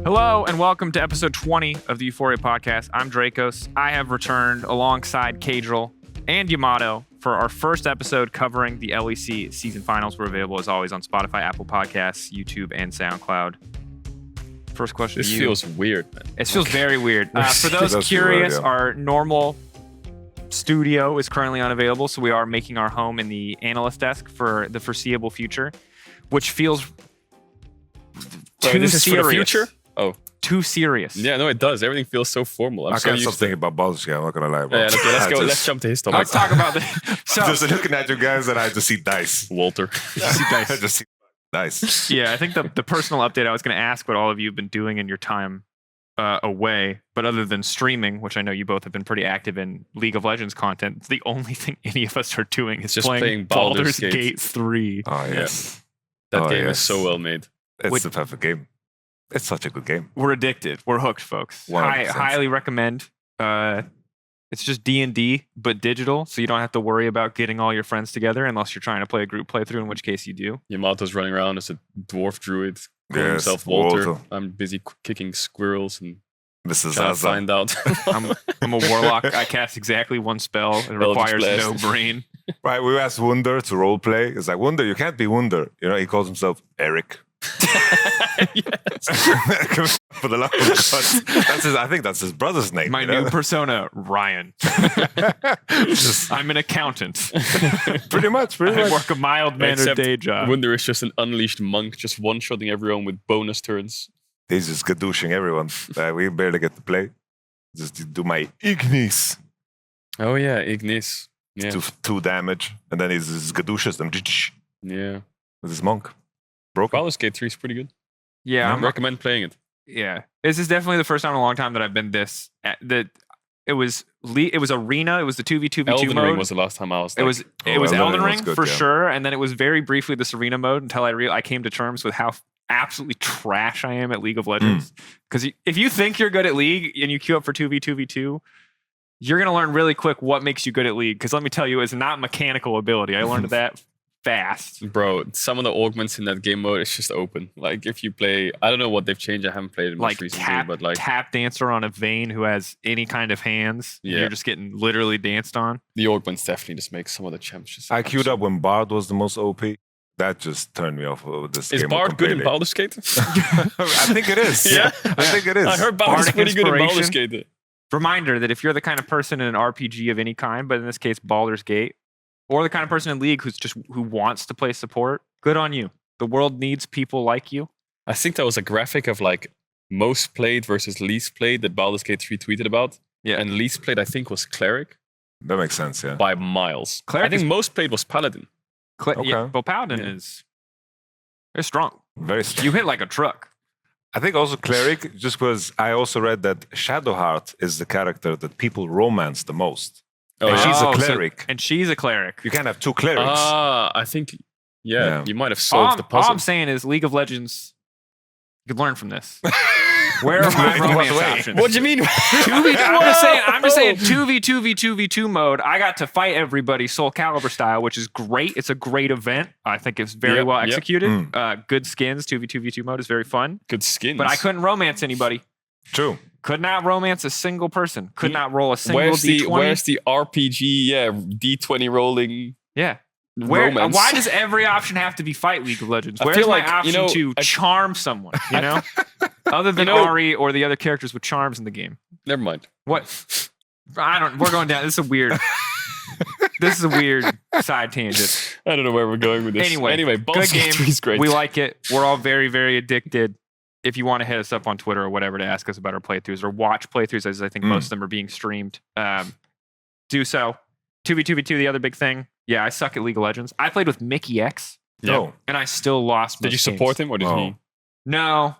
Hello and welcome to episode 20 of the EUphoria podcast. I'm Drakos. I have returned alongside Caedrel and Yamato for our first episode covering the LEC Season Finals. We're available as always on Spotify, Apple Podcasts, YouTube, and SoundCloud. First question to you. This feels weird, man. It feels very weird. For those curious, our normal studio is currently unavailable, so we are making our home in the analyst desk for the foreseeable future, which feels too this is serious. for the future? Oh. Too serious. Yeah, no, it does. Everything feels so formal. I can't stop thinking about Baldur. I'm not gonna lie. Bro. Yeah, okay, let's go. Let's jump to his topic. Let's talk about this. So, just looking at you guys, and I just see dice. Walter. I just see dice. Yeah, I think the personal update I was going to ask what all of you have been doing in your time away, but other than streaming, which I know you both have been pretty active in League of Legends content, it's the only thing any of us are doing is just playing Baldur's Gate 3. Oh, yes. That game is so well made. It's the perfect game. It's such a good game. We're addicted. We're hooked, folks. Highly recommend. It's just D&D, but digital, so you don't have to worry about getting all your friends together unless you're trying to play a group playthrough, in which case you do. Yamato's running around as a dwarf druid, calling himself Walter. I'm busy kicking squirrels and this is trying to find out. I'm a warlock. I cast exactly one spell. It requires no brain. Right, we asked Wunder to roleplay. It's like, Wunder, you can't be Wunder. You know, he calls himself Eric. For the love of God. I think that's his brother's name. My new persona, Ryan. I'm an accountant. Pretty much. I work a mild-mannered day job. Wunder is just an unleashed monk, just one-shotting everyone with bonus turns. He's just gadooshing everyone. We barely get to play. Just do my Ignis. Oh yeah, Ignis. Yeah. Do 2 damage, and then he's gadooshes them. Yeah. With his monk. Broken. Baldur's Gate 3 is pretty good. Yeah, I recommend playing it. Yeah, this is definitely the first time in a long time that I've been this. It was Arena. It was the 2v2v2 Elden mode. Ring was the last time I was. It was Elden Ring good, for sure, and then it was very briefly this Arena mode until I came to terms with how absolutely trash I am at League of Legends. Because if you think you're good at League and you queue up for 2v2v2, you're gonna learn really quick what makes you good at League. Because let me tell you, it's not mechanical ability. I learned that fast. Bro, some of the augments in that game mode is just open. Like if you play, I don't know what they've changed. I haven't played it much recently, but like tap dancer on a Vayne who has any kind of hands. Yeah. You're just getting literally danced on. The augments definitely just make some of the champs just. I queued up when Bard was the most OP. That just turned me off of this game. Is Bard good in Baldur's Gate? I think it is. Yeah. I think it is. I heard Bard is pretty good in Baldur's Gate. Reminder that if you're the kind of person in an RPG of any kind, but in this case Baldur's Gate, or the kind of person in League who wants to play support, good on you. The world needs people like you. I think that was a graphic of like most played versus least played that Baldur's Gate 3 tweeted about. Yeah. And least played, I think, was Cleric. That makes sense, yeah. By miles. Cleric I think most played was Paladin. Okay. Yeah, well, Paladin is they're strong. Very strong. You hit like a truck. I think also Cleric, just because I also read that Shadowheart is the character that people romance the most. Oh, and she's a cleric. And she's a cleric. You can't have 2 clerics. I think, you might have solved the puzzle. All I'm saying is League of Legends, you could learn from this. Where are my romance options? What do you mean? I'm just saying 2v2v2v2 mode. I got to fight everybody Soul Calibur style, which is great. It's a great event. I think it's very well executed. Good skins. 2v2v2 mode is very fun. Good skins. But I couldn't romance anybody. True. Could not romance a single person. Could not roll a single D20. Where's the RPG? Yeah, D20 rolling. Yeah. Romance. Why does every option have to be fight League of Legends? Where's my option to charm someone? You know, other than Ari or the other characters with charms in the game. Never mind. What? We're going down. This is a weird. This is a weird side tangent. I don't know where we're going with this. Anyway, good game. 3 is great. We like it. We're all very, very addicted. If you want to hit us up on Twitter or whatever to ask us about our playthroughs or watch playthroughs, as I think most of them are being streamed, do so. 2v2v2, the other big thing. Yeah, I suck at League of Legends. I played with Mickey X, and I still lost. Did you support him or did he? No.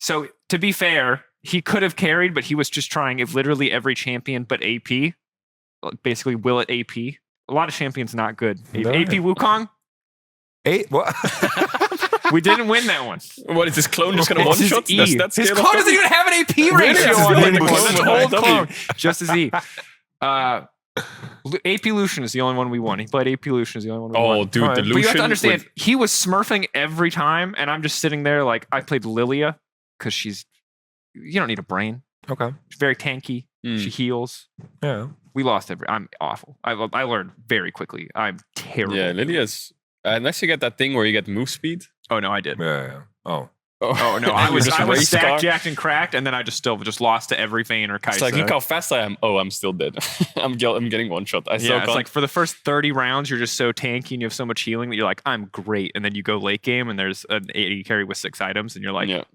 So to be fair, he could have carried, but he was just trying literally every champion but AP. Basically, will it AP? A lot of champions not good. AP Wukong? What? We didn't win that one. What is this clone just going to one-shot? His clone doesn't even have an AP ratio on him. It's an old clone. Just as E. AP Lucian is the only one we won. He played AP Lucian is the only one we won. Oh, dude, the Lucian. But you have to understand, he was smurfing every time, and I'm just sitting there like, I played Lilia. because you don't need a brain. Okay. She's very tanky. She heals. Yeah. We lost I'm awful. I learned very quickly. I'm terrible. Yeah, Lydia's. Unless you get that thing where you get move speed. Oh no, I did. Yeah. Oh. Oh no, I was race stacked, car. jacked, and cracked, and then I just lost to every Vayne or Kaisa. It's like, look how fast I am. Oh, I'm still dead. I'm getting one shot. I still Yeah, it's can't. like for the first 30 rounds, you're just so tanky and you have so much healing that you're like, I'm great. And then you go late game and there's an 80 carry with 6 items, and you're like,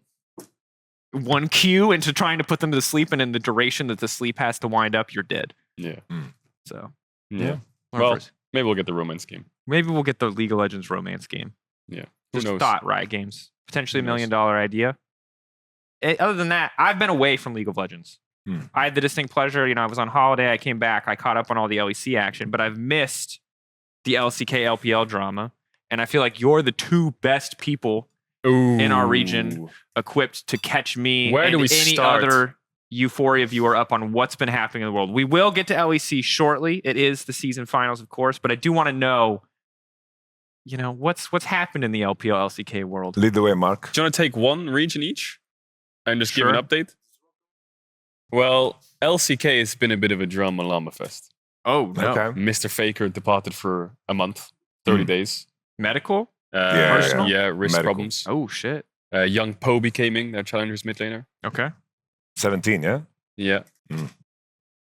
1 Q into trying to put them to sleep, and in the duration that the sleep has to wind up, you're dead. Yeah. So Yeah. Well, maybe we'll get the romance game. maybe we'll get the League of Legends romance game. Yeah. Just Who knows? thought Riot Games. Potentially $1 Who knows? million idea. Other than that, I've been away from League of Legends. I had the distinct pleasure, I was on holiday. I came back. I caught up on all the LEC action, but I've missed the LCK LPL drama. And I feel like you're the 2 best people in our region equipped to catch me Where and do we any start? other EUphoria viewer up on what's been happening in the world. We will get to LEC shortly. It is the season finals, of course, but I do want to know, what's happened in the LPL LCK world. Lead the way, Mark. Do you want to take one region each and just give Sure. an update? Well, LCK has been a bit of a drama llama fest. Oh, no. Okay. Mr. Faker departed for a month, 30 days. Medical? Yeah, wrist Medical. problems. Oh, shit. Young Poby came in, their challengers mid laner. Okay. 17, yeah? Yeah.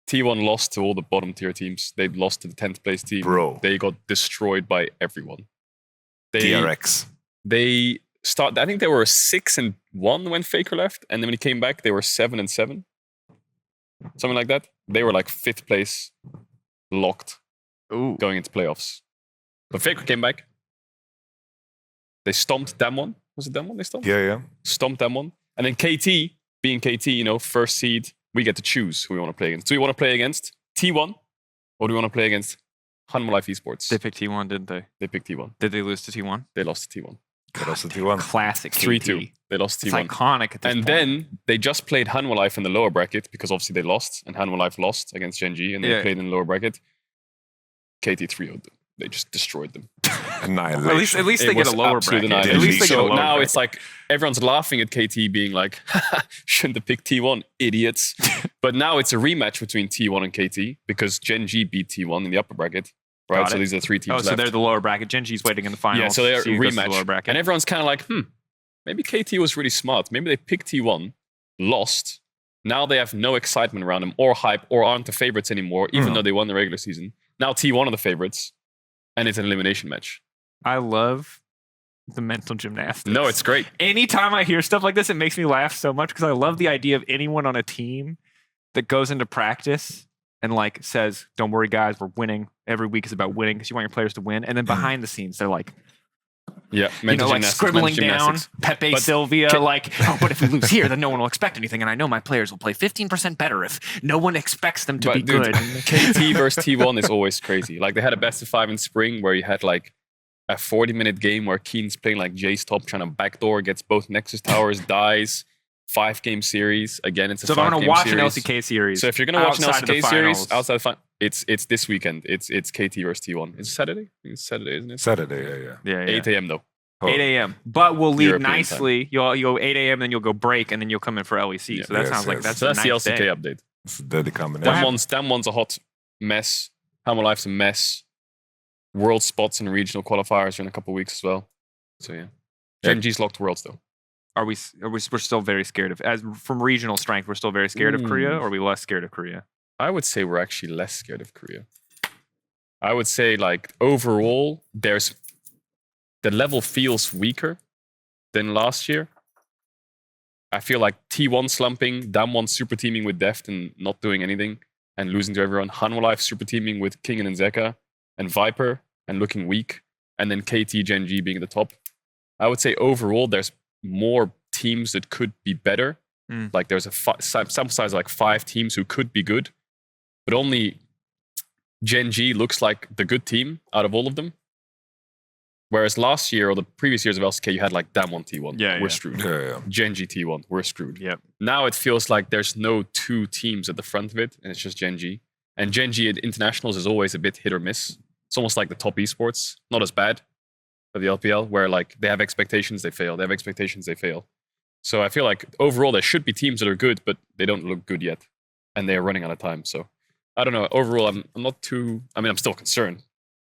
T1 lost to all the bottom tier teams. They lost to the 10th place team. Bro. They got destroyed by everyone. DRX. They I think they were 6-1 when Faker left, and then when he came back, they were 7-7. Something like that. They were like 5th place, locked, going into playoffs. But Faker came back. They stomped Damwon. Was it Damwon they stomped? Yeah. Stomped Damwon. And then KT, being KT, first seed, we get to choose who we want to play against. Do we want to play against T1 or do we want to play against Hanwha Life Esports? They picked T1, didn't they? They picked T1. Did they lose to T1? They lost to T1. Classic 3-2. They lost to It's T1. iconic at this And point. then they just played Hanwha Life in the lower bracket because obviously they lost, and Hanwha Life lost against Gen G, and they played in the lower bracket. KT 3-0'd them. They just destroyed them. Annihilation. At least they get a lower bracket. At least they get a So lower now bracket. it's like everyone's laughing at KT being like, shouldn't have picked T1, idiots. But now it's a rematch between T1 and KT because Gen G beat T1 in the upper bracket. Right, Got so it. these are the 3 teams so left. they're the lower bracket. Gen G's waiting in the finals. Yeah, so they're CU goes to the rematch. lower bracket. And everyone's kind of like, maybe KT was really smart. Maybe they picked T1, lost. Now they have no excitement around them or hype or aren't the favorites anymore, even though they won the regular season. Now T1 are the favorites, and it's an elimination match. I love the mental gymnastics. No, it's great. Anytime I hear stuff like this, it makes me laugh so much because I love the idea of anyone on a team that goes into practice and says, don't worry, guys, we're winning. Every week is about winning because you want your players to win. And then behind the scenes, they're like, scribbling down Pepe Sylvia, but if we lose here, then no one will expect anything. And I know my players will play 15% better if no one expects them to be good. KT versus T1 is always crazy. They had a best of 5 in spring where you had a 40-minute game where Keen's playing Jay's top, trying to backdoor, gets both Nexus Towers, dies. 5-game series. Again, it's a 5-game series. So if I'm going to watch an LCK series. So if you're going to watch an LCK series finals, outside the final, it's this weekend. It's KT versus T1. It's Saturday? It's Saturday, isn't it? Saturday, yeah. 8 a.m. though. 8 a.m. But we'll leave European nicely. You'll go 8 a.m. then you'll go break and then you'll come in for LEC. So that sounds like that's the nice LCK day. update. It's a deadly combination. Damwon's a hot mess. Hanwha Life's a mess. World spots and regional qualifiers are in a couple of weeks as well. So yeah. Gen G's locked worlds though. We're still very scared of, from regional strength, we're still very scared of Korea, or are we less scared of Korea? I would say we're actually less scared of Korea. I would say overall, the level feels weaker than last year. I feel like T1 slumping, Damwon super teaming with Deft and not doing anything and losing to everyone. Hanwha Life super teaming with King and Zeka and Viper and looking weak. And then KT Gen G being at the top. I would say overall, there's more teams that could be better. There's a sample size of 5 teams who could be good, but only Gen G looks like the good team out of all of them. Whereas last year or the previous years of LCK, you had Damwon T1. We're screwed. Yeah. Gen G T1. We're screwed. Yep. Now it feels like there's no 2 teams at the front of it, and it's just Gen G. And Gen G at internationals is always a bit hit or miss. It's almost like the top esports. Not as bad for the LPL, where they have expectations, they fail. They have expectations, they fail. So I feel like overall there should be teams that are good, but they don't look good yet, and they're running out of time. So I don't know. Overall, I'm not too. I mean, I'm still concerned,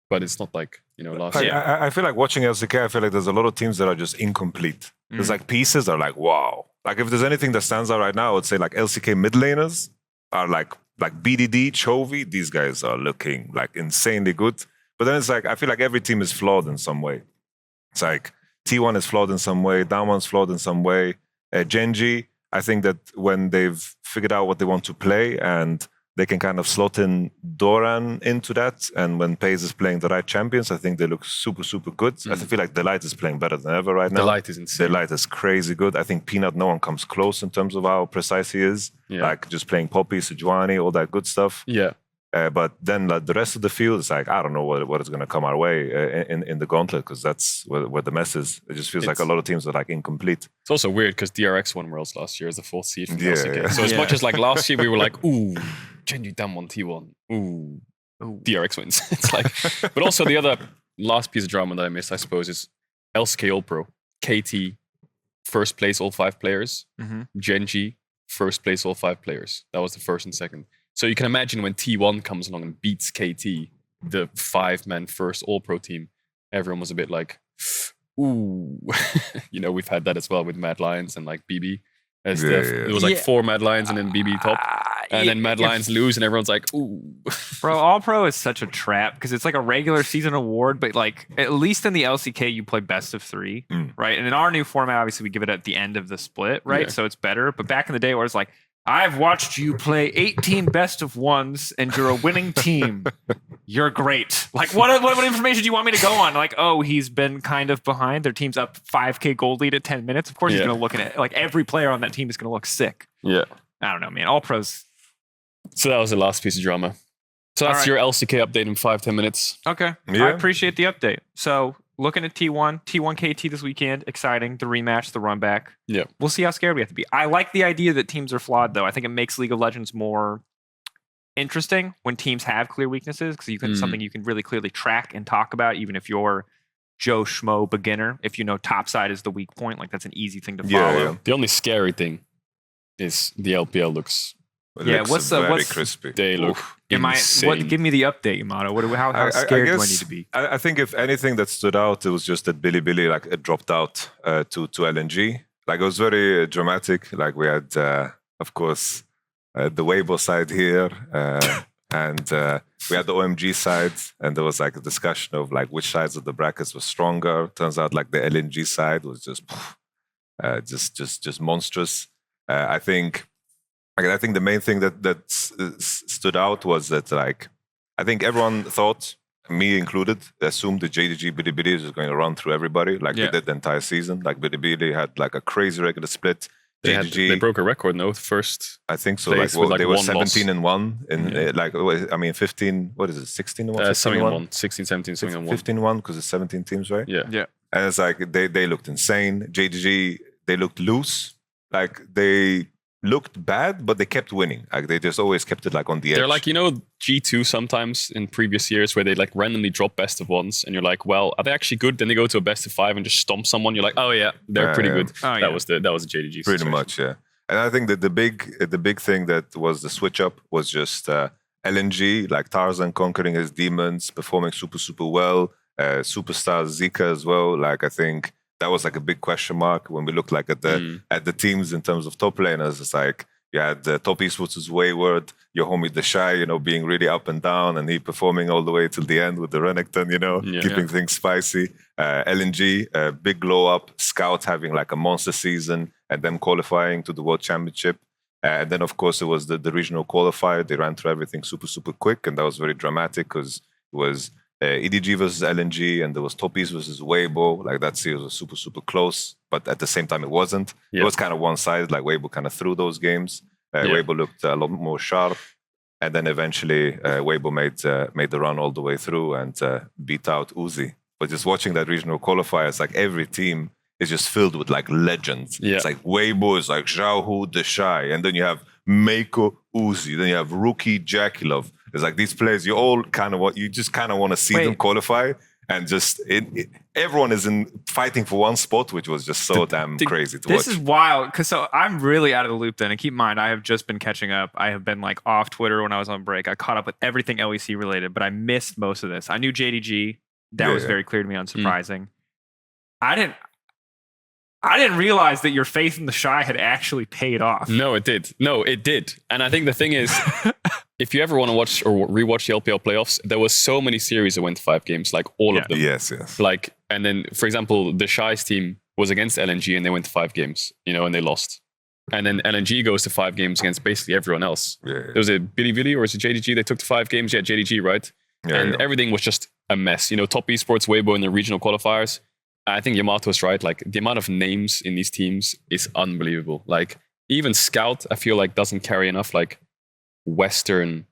but it's not like last Like, year. I feel like watching LCK, I feel like there's a lot of teams that are just incomplete. There's like pieces that are like, wow. Like if there's anything that stands out right now, I would say like LCK mid laners are like BDD, Chovy. These guys are looking like insanely good. But then it's like, I feel like every team is flawed in some way. It's like T1 is flawed in some way, Down1's flawed in some way. Genji, I think that when they've figured out what they want to play and they can kind of slot in Doran into that, and when Paze is playing the right champions, I think they look super, super good. I feel like Delight is playing better than ever right now. Delight is insane. Delight is crazy good. I think Peanut, no one comes close in terms of how precise he is. Yeah. Like just playing Poppy, Sejuani, all that good stuff. Yeah. But then like, the rest of the field is like, I don't know what is going to come our way in the gauntlet, because that's where the mess is. It just feels like a lot of teams are like incomplete. It's also weird because DRX won Worlds last year as the 4th seed from Yeah, LCK. yeah. So as much as like last year we were like, ooh, Genji Down1 T1, ooh, DRX wins. It's like, but also the other last piece of drama that I missed, I suppose, is LCK All Pro, KT, first place all 5 players, Genji, first place all 5 players. That was the first and second. So you can imagine when T1 comes along and beats KT, the 5-man first All-Pro team, everyone was a bit like, ooh. We've had that as well with Mad Lions and like BB. It was like 4 Mad Lions and then BB top. And then Mad Lions lose and everyone's like, ooh. Bro, All-Pro is such a trap because it's like a regular season award, but like at least in the LCK you play best of 3, right? And in our new format, obviously we give it at the end of the split, right? Yeah. So it's better. But back in the day where it's like, I've watched you play 18 best of 1s and you're a winning team. You're great. Like, what information do you want me to go on? Like, oh, he's been kind of behind. Their team's up 5K gold lead at 10 minutes. Of course, he's going to look at it. Like, every player on that team is going to look sick. Yeah. I don't know, man. All pros. So that was the last piece of drama. So that's right. your LCK update in 5-10 minutes. Okay. Yeah. I appreciate the update. So, looking at T1 KT this weekend, exciting. The rematch, the run back. Yeah. We'll see how scared we have to be. I like the idea that teams are flawed, though. I think it makes League of Legends more interesting when teams have clear weaknesses because something you can really clearly track and talk about, even if you're Joe Schmo beginner. If you know topside is the weak point, like that's an easy thing to follow. Yeah. The only scary thing is the LPL looks. What's very crispy? They look insane. Give me the update, Yamato. How scared do I need to be? I think if anything that stood out, it was just that Billy like it dropped out to LNG. Like it was very dramatic. Like we had, of course, the Weibo side here, and we had the OMG side, and there was like a discussion of like which sides of the brackets were stronger. Turns out like the LNG side was just monstrous. I think the main thing that stood out was that like I think everyone thought, me included, assumed that JDG Bilibili is just going to run through everybody like they did the entire season. Like Bilibili had like a crazy regular split. They broke a record, no? First, I think so. Like, they were 17-1 in 15. What is it? 16-1. 17-1, 16, 17, 17-1. 15-1 because it's 17 teams, right? Yeah. And it's like they looked insane. JDG, they looked loose. Like they looked bad, but they kept winning. Like they just always kept it like on the edge. They're like, G2 sometimes in previous years where they like randomly drop best of 1s and you're like, well, are they actually good? Then they go to a best of 5 and just stomp someone. You're like, oh yeah, they're pretty good. Oh, that was the JDG pretty situation. much, yeah. And I think that the big thing that was the switch up was just LNG, like Tarzan conquering his demons, performing super, super well. Superstar Zika as well. Like I think that was like a big question mark when we looked like at the teams in terms of top laners. It's like you had Top Esports' Wayward, your homie The Shy, being really up and down, and he performing all the way till the end with the Renekton, keeping things spicy. LNG, big glow up. Scout having like a monster season, and them qualifying to the World Championship. And then, of course, it was the regional qualifier. They ran through everything super, super quick, and that was very dramatic because it was EDG versus LNG, and there was Top East versus Weibo. Like that series was super, super close, but at the same time, it wasn't. It was kind of one-sided. Like Weibo kind of threw those games. Weibo looked a lot more sharp, and then eventually Weibo made the run all the way through and beat out Uzi. But just watching that regional qualifier, it's like every team is just filled with like legends. Yeah. It's like Weibo is like Xiaohu, The Shy, and then you have Meiko, Uzi, then you have Rookie, Jakilov. It's like these players, you just kind of want to see them qualify, and just everyone is fighting for one spot, which was just so damn crazy to This watch. is wild because I'm really out of the loop then. And keep in mind, I have just been catching up. I have been like off Twitter when I was on break. I caught up with everything LEC related, but I missed most of this. I knew JDG. That was very clear to me, unsurprising. I didn't realize that your faith in the Shy had actually paid off. No, it did. And I think the thing is, if you ever want to watch or rewatch the LPL playoffs, there was so many series that went to 5 games, like all of them. Yes. Like, and then, for example, the Shy's team was against LNG and they went to 5 games, and they lost. And then LNG goes to 5 games against basically everyone else. Yeah. There was a Billy or is it JDG? They took to 5 games. Yeah, JDG, right? Yeah, everything was just a mess. Top esports, Weibo in the regional qualifiers. I think Yamato's right. Like, the amount of names in these teams is unbelievable. Like, even Scout, I feel like doesn't carry enough like Western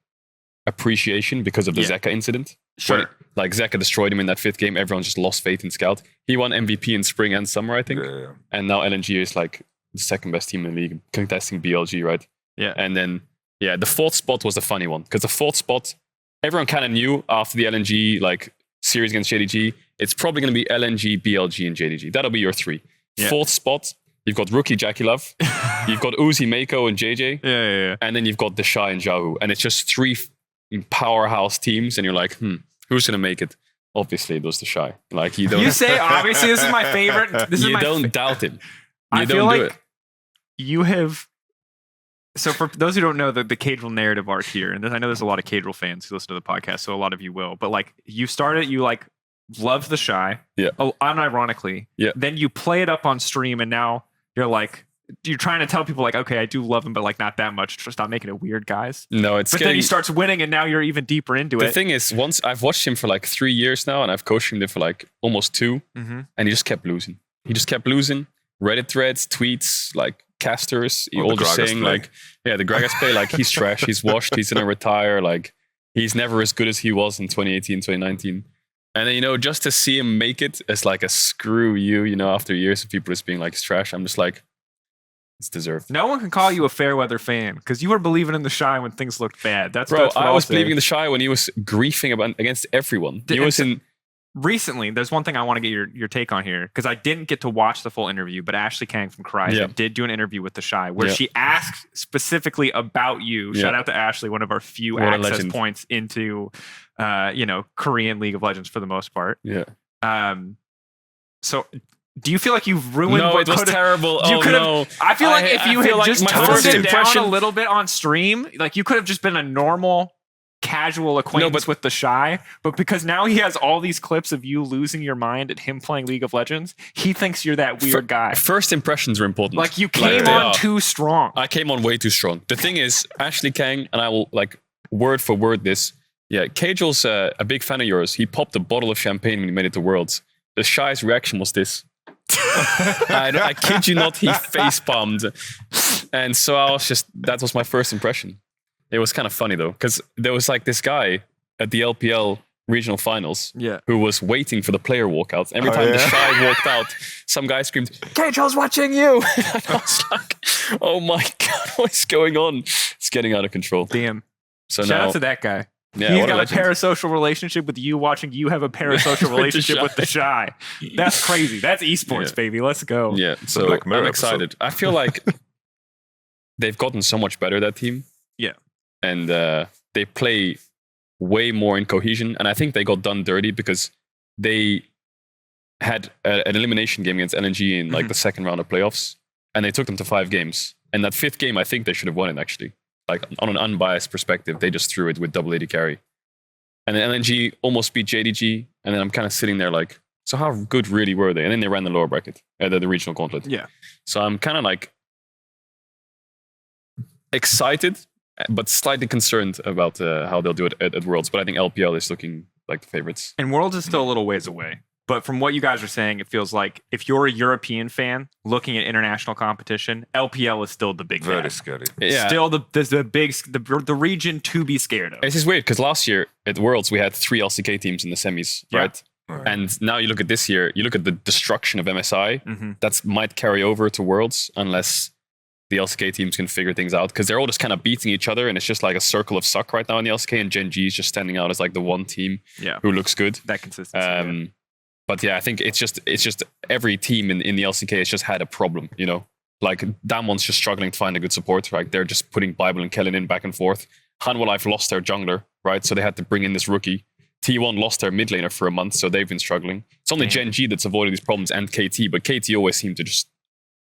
appreciation because of the Zeka incident. Sure. Like, Zeka destroyed him in that 5th game. Everyone just lost faith in Scout. He won MVP in spring and summer, I think. Yeah. And now LNG is like the 2nd best team in the league, contesting BLG, right? Yeah. And then, the 4th spot was a funny one because the 4th spot, everyone kind of knew after the LNG like series against JDG, it's probably going to be LNG, BLG, and JDG. That'll be your 3. Yeah. 4th spot, you've got rookie Jackie Love, you've got Uzi, Mako, and JJ, Yeah. and then you've got the Shy and Jahu. And it's just 3 powerhouse teams, and you're like, who's going to make it? Obviously, it was the Shy. Like, you don't. You say obviously this is my favorite. This is you my don't doubt him. I You feel don't like do it. you have. So for those who don't know the Caedrel narrative arc here, and I know there's a lot of Caedrel fans who listen to the podcast, so a lot of you will. But like, you started, you like loved the Shy, unironically. Yeah. Then you play it up on stream, and now you're like, you're trying to tell people like, okay, I do love him, but like not that much. Just stop making it weird, guys. No, it's But then he starts winning, and now you're even deeper into The it. thing is, once I've watched him for like 3 years now, and I've coached him there for like almost 2, Mm-hmm. and he just kept losing. Reddit threads, tweets, like casters, Oh, all the just Gragas saying play. like, the Gragas play, like he's trash, he's washed, he's gonna retire, like he's never as good as he was in 2018, 2019. And then, just to see him make it as like a screw you, after years of people just being like, he's trash, I'm just like, it's deserved. No one can call you a fair weather fan because you were believing in the Shy when things looked bad. That's Bro, what I I'll was say. believing in the Shy when he was griefing against everyone. He was in. Recently, there's one thing I want to get your take on here because I didn't get to watch the full interview, but Ashley Kang from Cryzen did do an interview with the Shy where she asked specifically about you. Shout out to Ashley, one of our few What a access legend. points into, Korean League of Legends for the most part. Yeah. So do you feel like you've ruined No, what it was could've- terrible. you Oh, could've- no. I feel like if you I feel had like just my toned first it down impression- a little bit on stream, like you could have just been a normal casual acquaintance with the Shy, but because now he has all these clips of you losing your mind at him playing League of Legends, he thinks you're that weird guy. First impressions are important. Like you came they on are. too strong. I came on way too strong. The thing is, Ashley Kang, and I will like word for word this. Yeah, Caedrel's a big fan of yours. He popped a bottle of champagne when he made it to Worlds. The Shy's reaction was this. I kid you not, he face palmed. And so that was my first impression. It was kind of funny though, because there was like this guy at the LPL regional finals who was waiting for the player walkouts. Every time the Shy walked out, some guy screamed, "Caedrel's watching you!" And I was like, oh my God, what's going on? It's getting out of control. Damn. So Shout now, out to that guy. yeah, He's what a got a legend. parasocial relationship with you watching you have a parasocial relationship with the Shy. That's crazy. That's esports, baby. Let's go. Yeah, so Black Mirror I'm excited. I feel like they've gotten so much better, that team. Yeah. And they play way more in cohesion. And I think they got done dirty because they had an elimination game against LNG in like the second round of playoffs. And they took them to 5 games. And that 5th game, I think they should have won it actually. Like on an unbiased perspective, they just threw it with double AD carry. And then LNG almost beat JDG. And then I'm kind of sitting there like, so how good really were they? And then they ran the lower bracket, the regional gauntlet. Yeah. So I'm kind of like excited, but slightly concerned about how they'll do it at Worlds. But I think LPL is looking like the favorites. And Worlds is still a little ways away. But from what you guys are saying, it feels like if you're a European fan looking at international competition, LPL is still the big Very guy. scary. Yeah. Still the region to be scared of. It's just weird because last year at Worlds, we had 3 LCK teams in the semis, right? And now you look at this year, you look at the destruction of MSI, that might carry over to Worlds unless the LCK teams can figure things out, because they're all just kind of beating each other and it's just like a circle of suck right now in the LCK, and Gen G is just standing out as like the one team who looks good. That consistency. But yeah, I think it's just every team in the LCK has just had a problem, you know. Like Damon's just struggling to find a good support. Right, they're just putting Bible and Kellen in back and forth. Hanwha Life lost their jungler, right? So they had to bring in this rookie. T1 lost their mid laner for a month, so they've been struggling. It's only Gen G that's avoided these problems, and KT, but KT always seem to just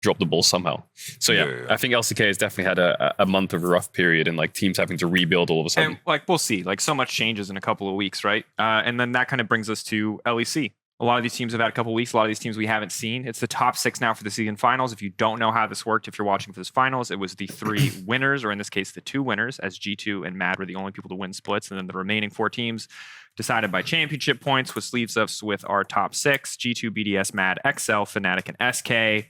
drop the ball somehow. So yeah. I think LCK has definitely had a month of a rough period, and like teams having to rebuild all of a sudden. And like we'll see, like so much changes in a couple of weeks, right? And then that kind of brings us to LEC. A lot of these teams have had a couple of weeks. A lot of these teams we haven't seen. It's the top 6 now for the season finals. If you don't know how this worked, if you're watching for this finals, it was the 3 winners, or in this case, the 2 winners, as G2 and MAD were the only people to win splits. And then the remaining 4 teams decided by championship points, which leaves us with our top 6, G2, BDS, MAD, XL, Fnatic, and SK.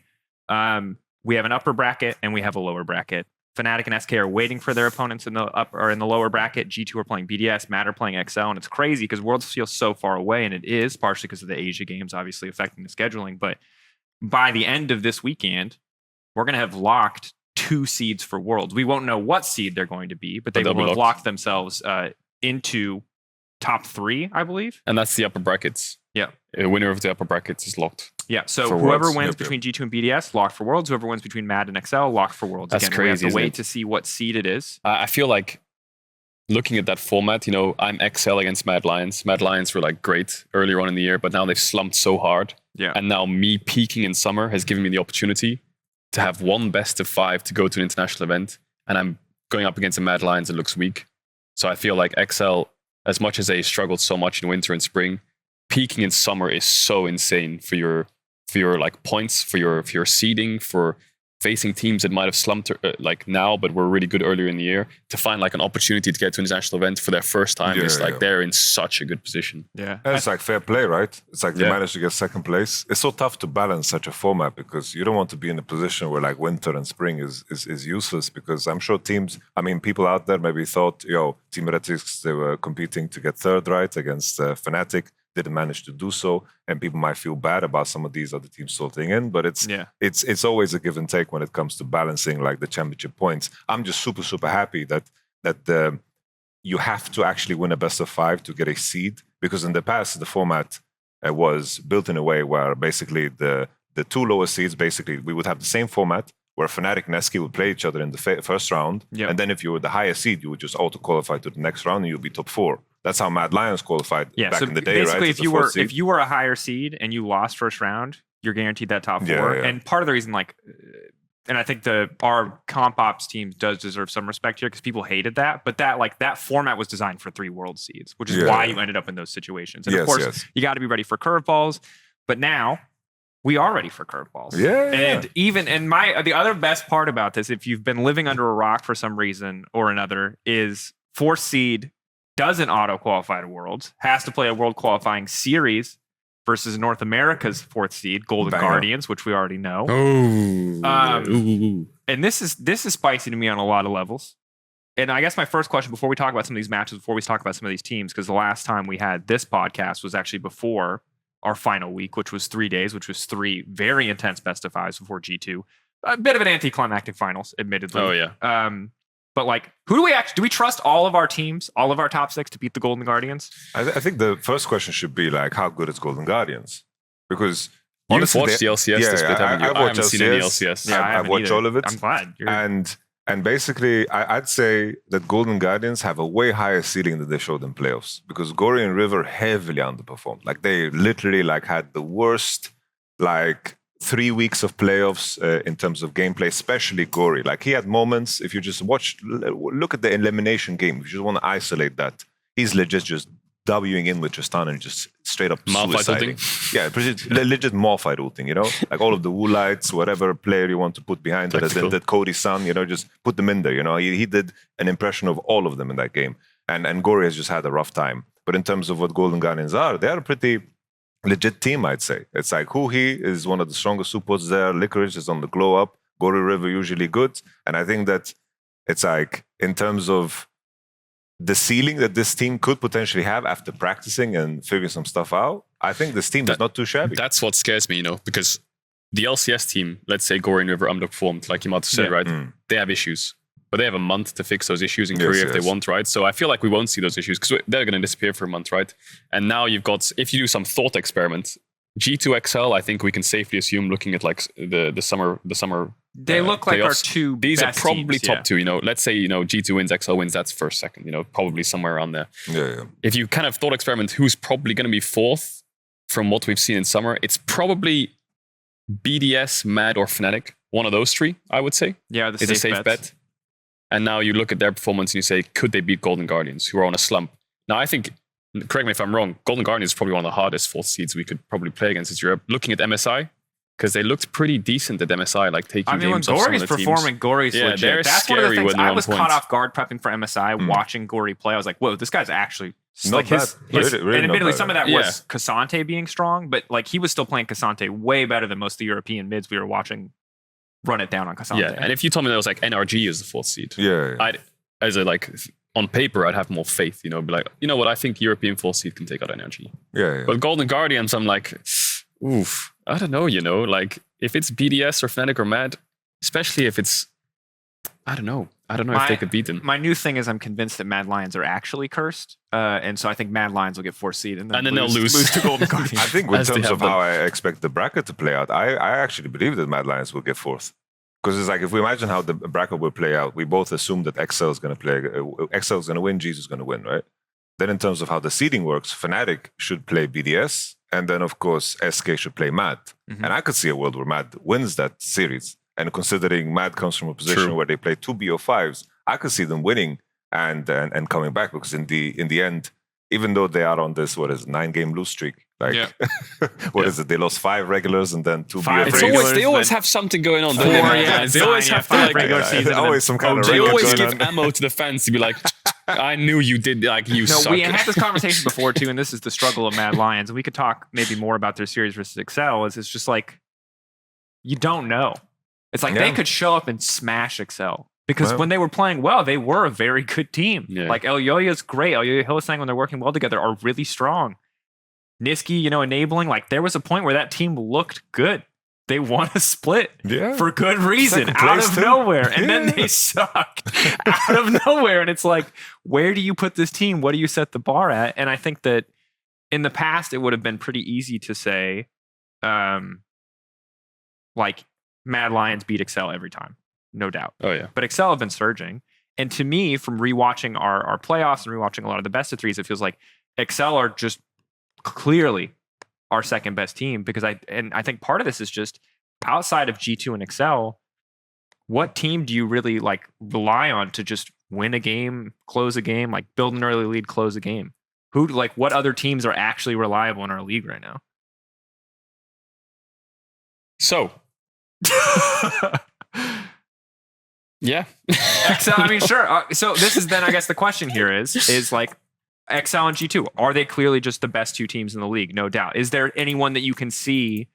We have an upper bracket and we have a lower bracket. Fnatic and SK are waiting for their opponents in the upper or in the lower bracket. G2 are playing BDS, MAD are playing XL, and it's crazy because Worlds feels so far away, and it is partially because of the Asia games obviously affecting the scheduling. But by the end of this weekend, we're going to have locked 2 seeds for Worlds. We won't know what seed they're going to be, but they will have locked themselves into top 3, I believe. And that's the upper brackets. Yeah. The winner of the upper brackets is locked. Yeah, so whoever wins between G2 and BDS, locked for Worlds. Whoever wins between MAD and XL, locked for Worlds. That's crazy, we have to wait to see what seed it is. I feel like looking at that format, you know, I'm XL against Mad Lions. Mad Lions were like great earlier on in the year, but now they've slumped so hard. Yeah. And now me peaking in summer has given me the opportunity to have one best of 5 to go to an international event. And I'm going up against a Mad Lions that looks weak. So I feel like XL, as much as they struggled so much in winter and spring, peaking in summer is so insane for your like points, for your seeding, for facing teams that might have slumped like now, but were really good earlier in the year. To find like an opportunity to get to an international event for their first time is like they're in such a good position. Yeah, and it's like fair play, right? It's like they managed to get second place. It's so tough to balance such a format because you don't want to be in a position where like winter and spring is useless, because I'm sure teams, I mean, people out there maybe thought, Team Heretics, they were competing to get 3rd, right, against Fnatic. Didn't manage to do so, and people might feel bad about some of these other teams sorting in, but it's always a give and take when it comes to balancing like the championship points. I'm just super happy that you have to actually win a best of 5 to get a seed, because in the past the format was built in a way where basically the 2 lowest seeds, basically we would have the same format where Fnatic and SK would play each other in the first round, and then if you were the highest seed, you would just auto qualify to the next round and you'd be top 4. That's how Mad Lions qualified back in the day, basically, right? If you were a higher seed and you lost first round, you're guaranteed that top 4. And part of the reason, like, and I think our comp ops team does deserve some respect here because people hated that, but that format was designed for 3 world seeds, which is why you ended up in those situations. And of course, you got to be ready for curveballs. But now we are ready for curveballs. And the other best part about this, if you've been living under a rock for some reason or another, is 4th seed doesn't auto qualify to Worlds, has to play a world qualifying series versus North America's 4th seed, Golden Guardians, which we already know. And this is spicy to me on a lot of levels. And I guess my first question before we talk about some of these matches, before we talk about some of these teams, because the last time we had this podcast was actually before our final week, which was 3 days, which was 3 very intense best of 5s before G2. A bit of an anticlimactic finals, admittedly. Oh, yeah. But like, do we trust all of our teams, all of our top 6 to beat the Golden Guardians? I think the first question should be like, how good is Golden Guardians? Because you've watched the LCS this bit, haven't you? I haven't seen any LCS. Yeah, I've watched all of it. I'm glad. And basically, I'd say that Golden Guardians have a way higher ceiling than they showed in playoffs, because Gory and River heavily underperformed. Like they literally like had the worst like 3 weeks of playoffs in terms of gameplay, especially Gory. Like he had moments, if you just look at the elimination game, if you just want to isolate that, he's legit just Wing in with Tristan and just straight up suiciding. Yeah, legit Malphite ulting, like all of the Woolites, whatever player you want to put behind it, that Cody's son, just put them in there. He did an impression of all of them in that game. And Gory has just had a rough time. But in terms of what Golden Guardians are, they are a pretty legit team, I'd say. It's like Huhi is one of the strongest supports there. Licorice is on the glow up. Gory River usually good. And I think that it's like in terms of the ceiling that this team could potentially have after practicing and figuring some stuff out, I think this team is not too shabby. That's what scares me, because the LCS team, let's say Gory and River underperformed, like Yamato said, right? They have issues. But they have a month to fix those issues in Korea if they want, right? So I feel like we won't see those issues because they're going to disappear for a month, right? And now you've got, if you do some thought experiment, G2 XL, I think we can safely assume, looking at like the summer They look like our playoffs, two these best are probably teams, top two. Let's say G2 wins, XL wins, that's first, second. Probably somewhere around there. Yeah. If you kind of thought experiment, who's probably going to be fourth from what we've seen in summer? It's probably BDS, Mad, or Fnatic. One of those three, I would say. Yeah, it's a safe bet. And now you look at their performance and you say, could they beat Golden Guardians, who are on a slump? Now, I think, correct me if I'm wrong, Golden Guardians is probably one of the hardest fourth seeds we could probably play against this Europe. Looking at MSI, because they looked pretty decent at MSI, like taking games off some of the teams. When Gory's performing, Gory's legit. That's one of the things. I was caught off guard prepping for MSI, watching Gory play. I was like, whoa, this guy's actually not bad. Really and admittedly, not some of bad. that was Cassante being strong, but like he was still playing Cassante way better than most of the European mids we were watching run it down on Cassante. Yeah, and if you told me that was like NRG as the fourth seed, on paper, I'd have more faith, be like, you know what, I think European fourth seed can take out NRG. Yeah. But Golden Guardians, I'm like, oof, I don't know, like if it's BDS or Fnatic or Mad, especially if it's, I don't know if they could beat them. My new thing is I'm convinced that Mad Lions are actually cursed, and so I think Mad Lions will get fourth seed and then they'll lose to Golden Guardians. I think in terms of how I expect the bracket to play out, I actually believe that Mad Lions will get fourth. Because it's like, if we imagine how the bracket will play out, we both assume that XL is going to play, XL is going to win, G2 is going to win, right? Then in terms of how the seeding works, Fnatic should play BDS, and then of course SK should play Mad. And I could see a world where Mad wins that series. And considering Mad comes from a position where they play 2 BO5s, I could see them winning and coming back, because in the end, even though they are on this 9-game lose streak, is it? They lost 5 regulars and then 2 BO5s. They always have something going on. They always have 5 regular season. Always some kind of. They always give ammo to the fans to be like, I knew you did, like you suck. No, we had this conversation before too, and this is the struggle of Mad Lions. And we could talk maybe more about their series versus Excel. It's just like you don't know. It's like they could show up and smash Excel. Because when they were playing well, they were a very good team. Yeah. Like El Yoya's great. El Yoya Hillsang, when they're working well together, are really strong. Niski, enabling. Like there was a point where that team looked good. They won a split for good reason, out of nowhere. And then they sucked out of nowhere. And it's like, where do you put this team? What do you set the bar at? And I think that in the past, it would have been pretty easy to say, like, Mad Lions beat Excel every time. No doubt. Oh, yeah. But Excel have been surging. And to me, from rewatching our playoffs and rewatching a lot of the best of threes, it feels like Excel are just clearly our second best team. Because I think part of this is just outside of G2 and Excel, what team do you really like rely on to just win a game, close a game, like build an early lead, close a game? What other teams are actually reliable in our league right now? So. Yeah. XL, I mean, sure. So this is then, I guess the question here is like XL and G2, are they clearly just the best two teams in the league? No doubt. Is there anyone that you can see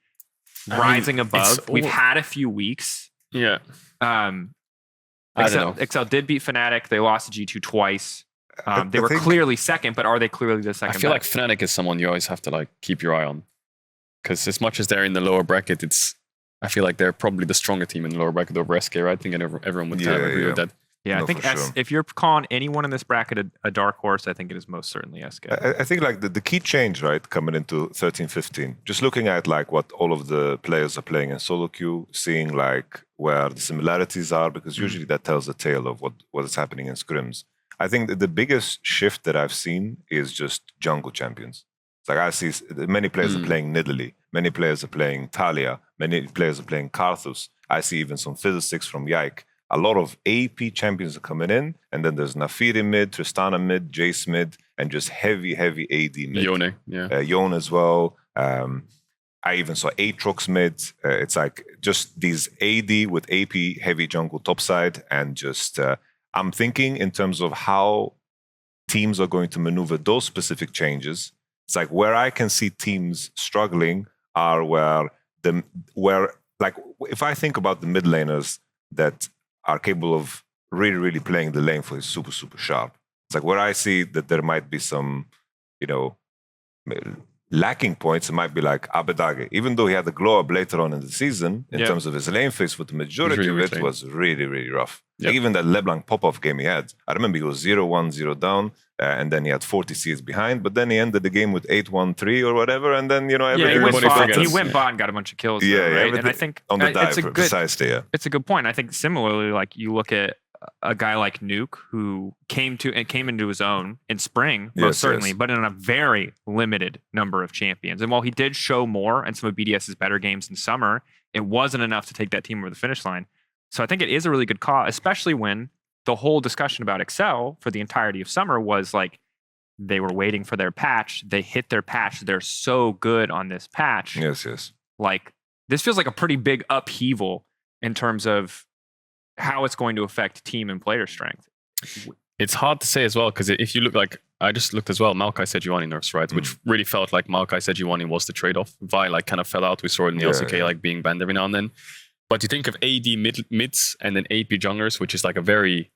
rising above? We've had a few weeks. Yeah. XL did beat Fnatic. They lost to G2 twice. They were clearly second, but are they clearly the second? I feel like Fnatic is someone you always have to like keep your eye on. Because as much as they're in the lower bracket, I feel like they're probably the stronger team in the lower bracket over SK, right? I think everyone would kind of agree with that. Yeah, I think if you're calling anyone in this bracket a dark horse, I think it is most certainly SK. I think like the key change, right, coming into 13-15, just looking at like what all of the players are playing in solo queue, seeing like where the similarities are, because usually that tells a tale of what is happening in scrims. I think that the biggest shift that I've seen is just jungle champions. It's like I see many players are playing Nidalee, many players are playing Talia, many players are playing Karthus. I see even some Fiddlesticks from Yike. A lot of AP champions are coming in, and then there's Nafiri mid, Tristana mid, Jace mid, and just heavy AD mid. Yone as well. I even saw Aatrox mid. It's like just these AD with AP heavy jungle topside, and just I'm thinking in terms of how teams are going to maneuver those specific changes. It's like where I can see teams struggling are where like if I think about the mid laners that are capable of really playing the lane for super sharp. It's like where I see that there might be some, lacking points, it might be like Abedage. Even though he had the glow up later on in the season, in terms of his lane phase, but the majority of it was really, really rough. Yep. Like even that LeBlanc pop-off game he had, I remember he was 0-1, 0 down, and then he had 40 Cs behind, but then he ended the game with 8-1-3 or whatever, and then, you know, he went bot and got a bunch of kills. Yeah, right? And I think on the dive, precisely, it's a good point. I think similarly, like you look at a guy like Nuke who came into his own in spring, most certainly, but in a very limited number of champions. And while he did show more in some of BDS's better games in summer, it wasn't enough to take that team over the finish line. So I think it is a really good call, especially when the whole discussion about Excel for the entirety of summer was like they were waiting for their patch. They hit their patch. They're so good on this patch. Yes. Like this feels like a pretty big upheaval in terms of how it's going to affect team and player strength. It's hard to say as well, because if you look like, I just looked as well, Maokai Sejuani nerfs, right? Which really felt like Maokai Sejuani was the trade-off. Vi like kind of fell out. We saw it in the LCK like being banned every now and then. But you think of AD mids and then AP junglers, which is like a very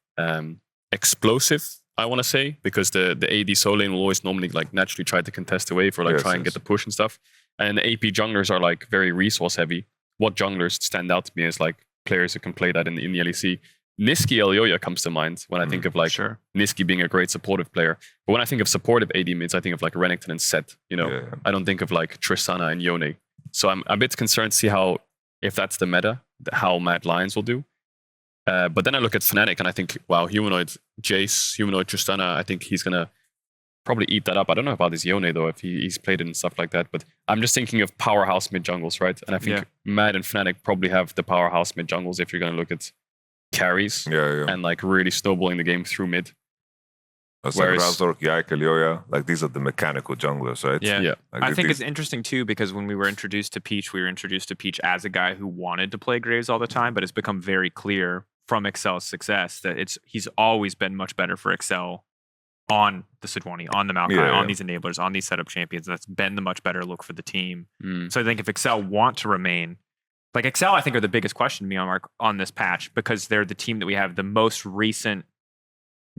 explosive, I want to say, because the AD solo lane will always normally like naturally try to contest the wave or like try and get the push and stuff. And the AP junglers are like very resource heavy. What junglers stand out to me is like players who can play that in the LEC. Niski Elyoya comes to mind when I think of like Niski being a great supportive player. But when I think of supportive AD mids, I think of like Renekton and Set. You know, I don't think of like Tristana and Yone. So I'm a bit concerned to see how, if that's the meta, how Mad Lions will do. But then I look at Fnatic and I think, wow, Humanoid Jace, Humanoid Tristana, I think he's going to probably eat that up. I don't know about his Yone though, if he's played it and stuff like that. But I'm just thinking of powerhouse mid jungles, right? And I think Mad and Fnatic probably have the powerhouse mid jungles if you're going to look at carries and like really snowballing the game through mid. Whereas Razork, Yike, Elyoya, like these are the mechanical junglers, right? Yeah. Like I think it's interesting too, because when we were introduced to Peach, as a guy who wanted to play Graves all the time, but it's become very clear from Excel's success that he's always been much better for Excel on the Sejuani, on the Maokai, on these enablers, on these setup champions. That's been the much better look for the team. So I think if Excel want to remain, like Excel, I think are the biggest question to me on this patch, because they're the team that we have the most recent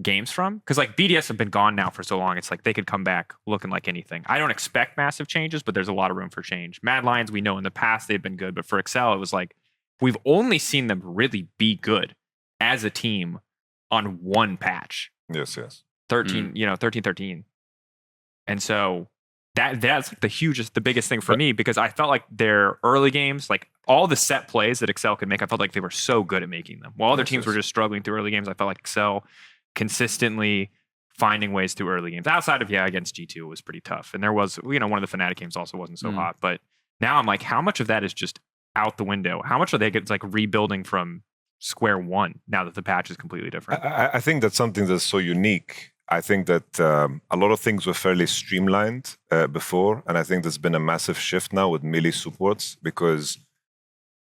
games from. Because like BDS have been gone now for so long, it's like they could come back looking like anything. I don't expect massive changes, but there's a lot of room for change. Mad Lions, we know in the past they've been good, but for Excel, it was like we've only seen them really be good as a team on one patch. Yes. 13-13. And so that's like the biggest thing for me, because I felt like their early games, like all the set plays that Excel could make, I felt like they were so good at making them. While other teams were just struggling through early games, I felt like Excel consistently finding ways through early games. Outside of against G2 it was pretty tough. And there was, one of the Fnatic games also wasn't so hot. But now I'm like, how much of that is just out the window? How much are they like rebuilding from square one now that the patch is completely different? I think that's something that's so unique. I think that a lot of things were fairly streamlined before, and I think there's been a massive shift now with melee supports, because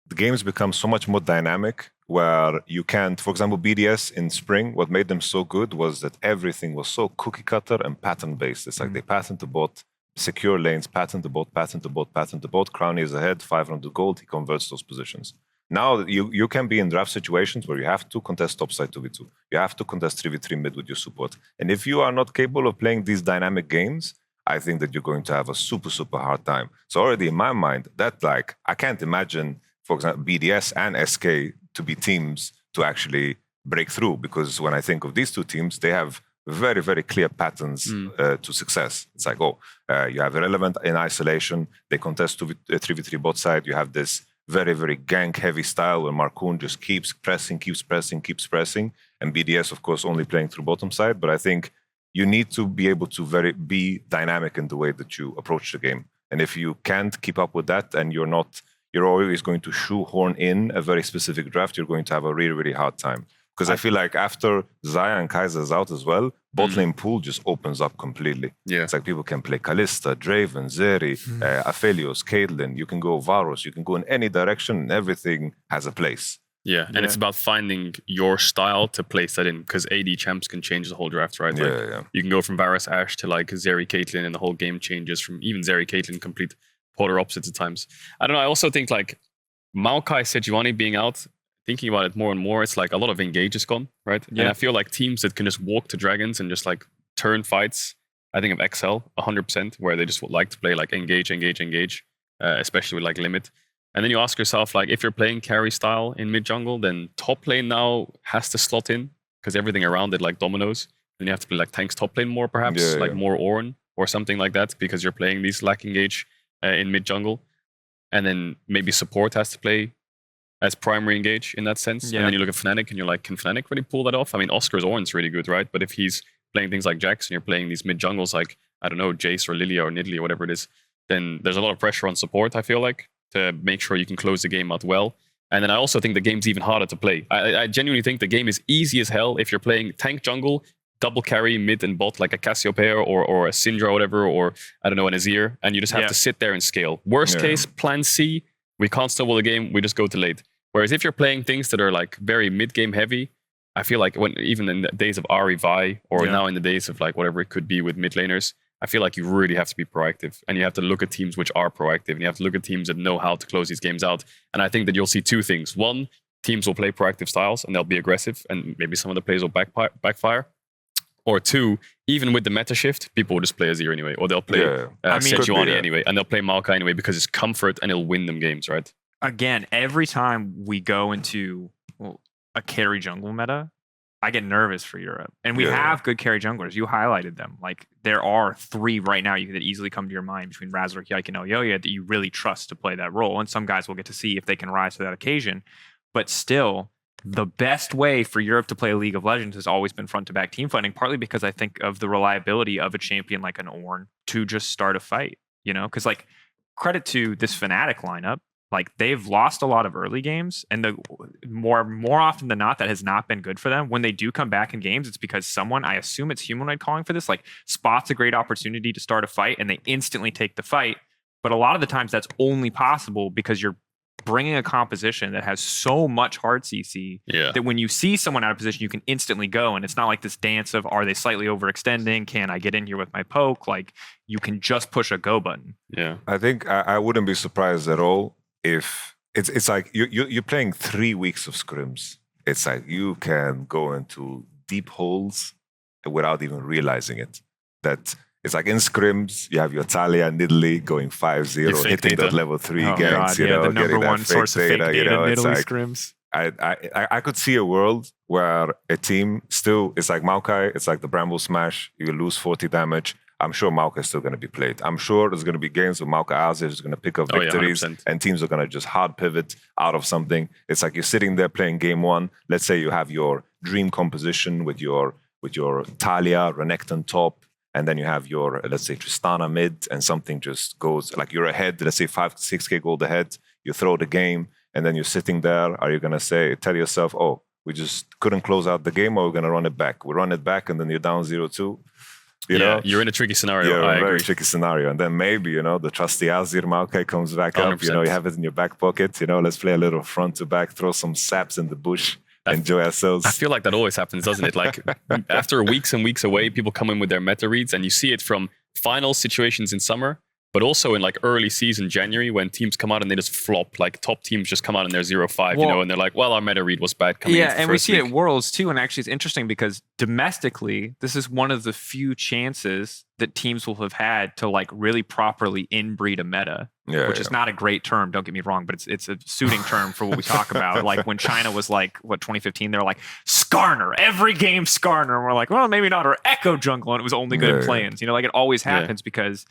the games become so much more dynamic, where you can't, for example, BDS in spring, what made them so good was that everything was so cookie cutter and pattern based. It's like they patent the bot, secure lanes, patent the bot, Crown is ahead, 500 gold, he converts those positions. Now you can be in draft situations where you have to contest topside 2v2. You have to contest 3v3 mid with your support. And if you are not capable of playing these dynamic games, I think that you're going to have a super, super hard time. So already in my mind, that like, I can't imagine, for example, BDS and SK to be teams to actually break through. Because when I think of these two teams, they have very, very clear patterns to success. It's like, you have Irrelevant in isolation. They contest 3v3 bot side. You have this very, very gank-heavy style where Markoon just keeps pressing. And BDS, of course, only playing through bottom side. But I think you need to be able to be dynamic in the way that you approach the game. And if you can't keep up with that and you're always going to shoehorn in a very specific draft, you're going to have a really, really hard time. Because I feel like after Xayah and Kaiser is out as well, bot lane pool just opens up completely. Yeah. It's like people can play Kalista, Draven, Zeri, Aphelios, Caedrel. You can go Varus. You can go in any direction, and everything has a place. Yeah, and it's about finding your style to place that in, because AD champs can change the whole draft, right? You can go from Varus Ashe to like Zeri Caitlyn, and the whole game changes from even Zeri Caitlyn complete polar opposites at times. I don't know. I also think like Maokai Sejuani being out, thinking about it more and more, it's like a lot of engage is gone, right? Yeah. And I feel like teams that can just walk to dragons and just like turn fights I think of XL 100%, where they just would like to play like engage, especially with like limit. And then you ask yourself, like, if you're playing carry style in mid jungle, then top lane now has to slot in because everything around it like dominoes. Then you have to play like tanks top lane more, perhaps more Ornn or something like that, because you're playing these lack engage in mid jungle. And then maybe support has to play as primary engage in that sense. Yeah. And then you look at Fnatic and you're like, can Fnatic really pull that off? I mean, Oscar's Ornn's really good, right? But if he's playing things like Jax and you're playing these mid jungles like, I don't know, Jace or Lilia or Nidalee or whatever it is, then there's a lot of pressure on support, I feel like, to make sure you can close the game out well. And then I also think the game's even harder to play. I genuinely think the game is easy as hell if you're playing tank jungle, double carry mid and bot like a Cassiopeia or a Syndra or whatever, or I don't know, an Azir, and you just have to sit there and scale. Worst case, plan C, we can't snowball the game, we just go to late. Whereas if you're playing things that are like very mid-game heavy, I feel like when even in the days of Ahri Vi or now in the days of like whatever it could be with mid laners, I feel like you really have to be proactive, and you have to look at teams which are proactive, and you have to look at teams that know how to close these games out. And I think that you'll see two things. One, teams will play proactive styles and they'll be aggressive, and maybe some of the plays will backfire. Or two, even with the meta shift, people will just play Azir anyway, or they'll play Sejuani anyway, and they'll play Maokai anyway because it's comfort and it'll win them games, right? Again, every time we go into a carry jungle meta, I get nervous for Europe. And we have good carry junglers. You highlighted them. Like, there are 3 right now that easily come to your mind between Razork, Yike, and Elyoya that you really trust to play that role. And some guys will get to see if they can rise to that occasion. But still, the best way for Europe to play League of Legends has always been front-to-back team fighting, partly because I think of the reliability of a champion like an Ornn to just start a fight, you know? Because, like, credit to this Fnatic lineup, like, they've lost a lot of early games, and the more often than not, that has not been good for them. When they do come back in games, it's because someone, I assume it's Humanoid calling for this, like, spots a great opportunity to start a fight, and they instantly take the fight. But a lot of the times, that's only possible because you're bringing a composition that has so much hard CC that when you see someone out of position, you can instantly go, and it's not like this dance of, are they slightly overextending? Can I get in here with my poke? Like, you can just push a go button. Yeah, I think I wouldn't be surprised at all if it's like you're playing 3 weeks of scrims. It's like you can go into deep holes without even realizing it. That it's like in scrims, you have your Talia and Nidalee going 5-0, hitting that level 3 ganks, you know, the number getting that one source of fake data, you know, Nidalee like, scrims. I could see a world where a team still, it's like Maokai, it's like the Bramble Smash, you lose 40 damage. I'm sure Maokai is still going to be played. I'm sure there's going to be games where Maokai Azir is going to pick up victories and teams are going to just hard pivot out of something. It's like you're sitting there playing game 1. Let's say you have your dream composition with your Talia, Renekton top, and then you have your, let's say, Tristana mid, and something just goes, like you're ahead, let's say 5-6k gold ahead, you throw the game, and then you're sitting there. Are you going to tell yourself, oh, we just couldn't close out the game, or we're going to run it back? We run it back, and then you're down 0-2. You know? You're in a tricky scenario. Yeah, I a very agree. tricky scenario. And then maybe, you know, the trusty Azir Maokai comes back 100%. up. You know, you have it in your back pocket. You know, let's play a little front to back, throw some saps in the bush, enjoy ourselves. I feel like that always happens, doesn't it? Like, after weeks and weeks away, people come in with their meta reads, and you see it from final situations in summer, but also in like early season January when teams come out and they just flop. Like, top teams just come out and they're 0-5, you know, and they're like, well, our meta read was bad coming into the and we first see it week. at Worlds too. And actually, it's interesting because domestically, this is one of the few chances that teams will have had to like really properly inbreed a meta, which is not a great term. Don't get me wrong, but it's a suiting term for what we talk about. Like when China was like, 2015, they were like, Skarner, every game Skarner. And we're like, well, maybe not, or Echo Jungle. And it was only good in play-ins. You know, like it always happens because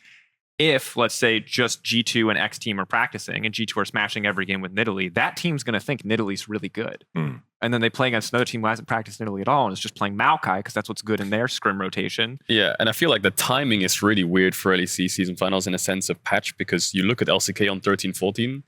if, let's say, just G2 and X team are practicing and G2 are smashing every game with Nidalee, that team's going to think Nidalee's really good. And then they play against another team who hasn't practiced Nidalee at all and is just playing Maokai because that's what's good in their scrim rotation. Yeah, and I feel like the timing is really weird for LEC Season Finals in a sense of patch, because you look at LCK on 13-14,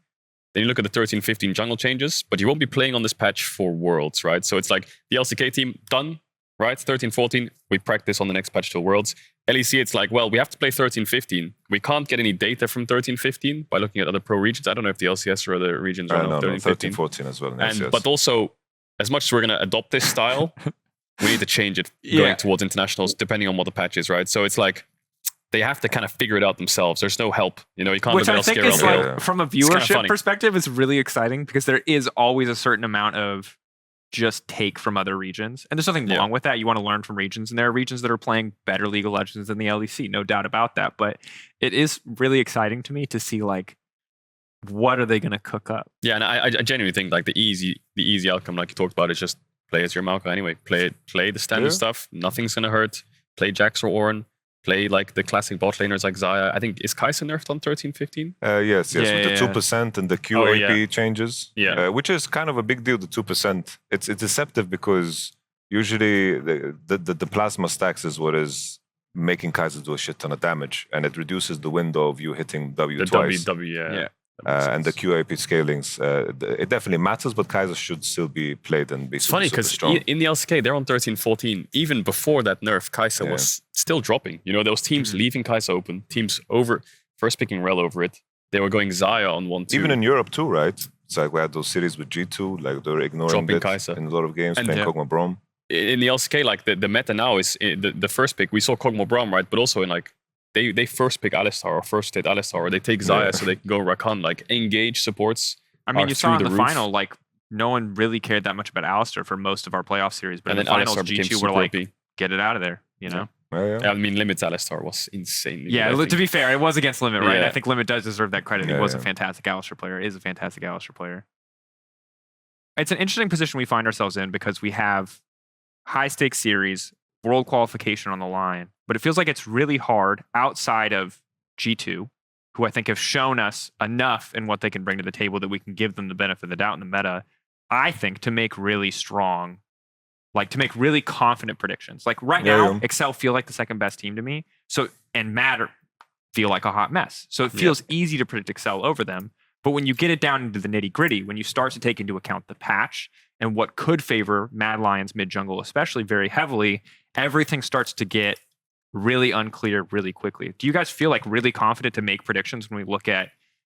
then you look at the 13-15 jungle changes, but you won't be playing on this patch for Worlds, right? So it's like the LCK team done, right? 13-14, we practice on the next patch till Worlds. LEC, it's like, well, we have to play 13-15. We can't get any data from 13-15 by looking at other pro regions. I don't know if the LCS or other regions are on 13-14 as well. But also, as much as we're going to adopt this style, we need to change it going towards internationals, depending on what the patch is, right? So it's like, they have to kind of figure it out themselves. There's no help. You know, you can't Which I think is like, around from a viewership perspective, is really exciting because there is always a certain amount of just take from other regions. And there's nothing Yeah. wrong with that. You want to learn from regions, and there are regions that are playing better League of Legends than the LEC, no doubt about that. But it is really exciting to me to see like what are they going to cook up. Yeah, and I genuinely think like the easy outcome, like you talked about, is just play as your Malka anyway. Play the standard stuff. Nothing's gonna hurt. Play Jax or Ornn. Play like the classic bot laners like Xayah. I think is Kai'Sa nerfed on 13-15? Yes, Yeah, with the 2% and the QAP changes, which is kind of a big deal. The 2%, it's deceptive because usually the plasma stacks is what is making Kai'Sa do a shit ton of damage, and it reduces the window of you hitting W twice. Yeah. And the QAP scalings, it definitely matters, but Kai'Sa should still be played and be It's funny because in the LCK, they're on 13-14. Even before that nerf, Kai'Sa was still dropping. You know, there was teams leaving Kai'Sa open, teams first picking Rel over it. They were going Xayah on 1-2. Even in Europe too, right? It's like we had those series with G2, like they were ignoring Dropping it Kai'Sa. in a lot of games, And playing Kog'Maw Braum. In the LCK, like the meta now is the first pick. We saw Kog'Maw Braum, right? But also in like, they first pick Alistar or first hit Alistar, or they take Xayah so they can go Rakan. Like engage supports. I mean, you saw in the roof. final, like no one really cared that much about Alistar for most of our playoff series, but And in the then finals, Alistar became G2 were super like, OP. get it out of there, you know? I mean, Limit's Alistar was insanely Yeah, good, I to think. be fair, it was against Limit, right? Yeah. I think Limit does deserve that credit. He Yeah, was a yeah. fantastic Alistar player. Is a fantastic Alistar player. It's an interesting position we find ourselves in because we have high stakes series, world qualification on the line, but it feels like it's really hard outside of G2, who I think have shown us enough in what they can bring to the table that we can give them the benefit of the doubt in the meta, I think, to make really strong, like to make really confident predictions. Like right now, Excel feel like the second best team to me. So, and Matter feel like a hot mess. So it feels easy to predict Excel over them. But when you get it down into the nitty gritty, when you start to take into account the patch and what could favor Mad Lions mid jungle, especially very heavily, everything starts to get really unclear really quickly. Do you guys feel like really confident to make predictions when we look at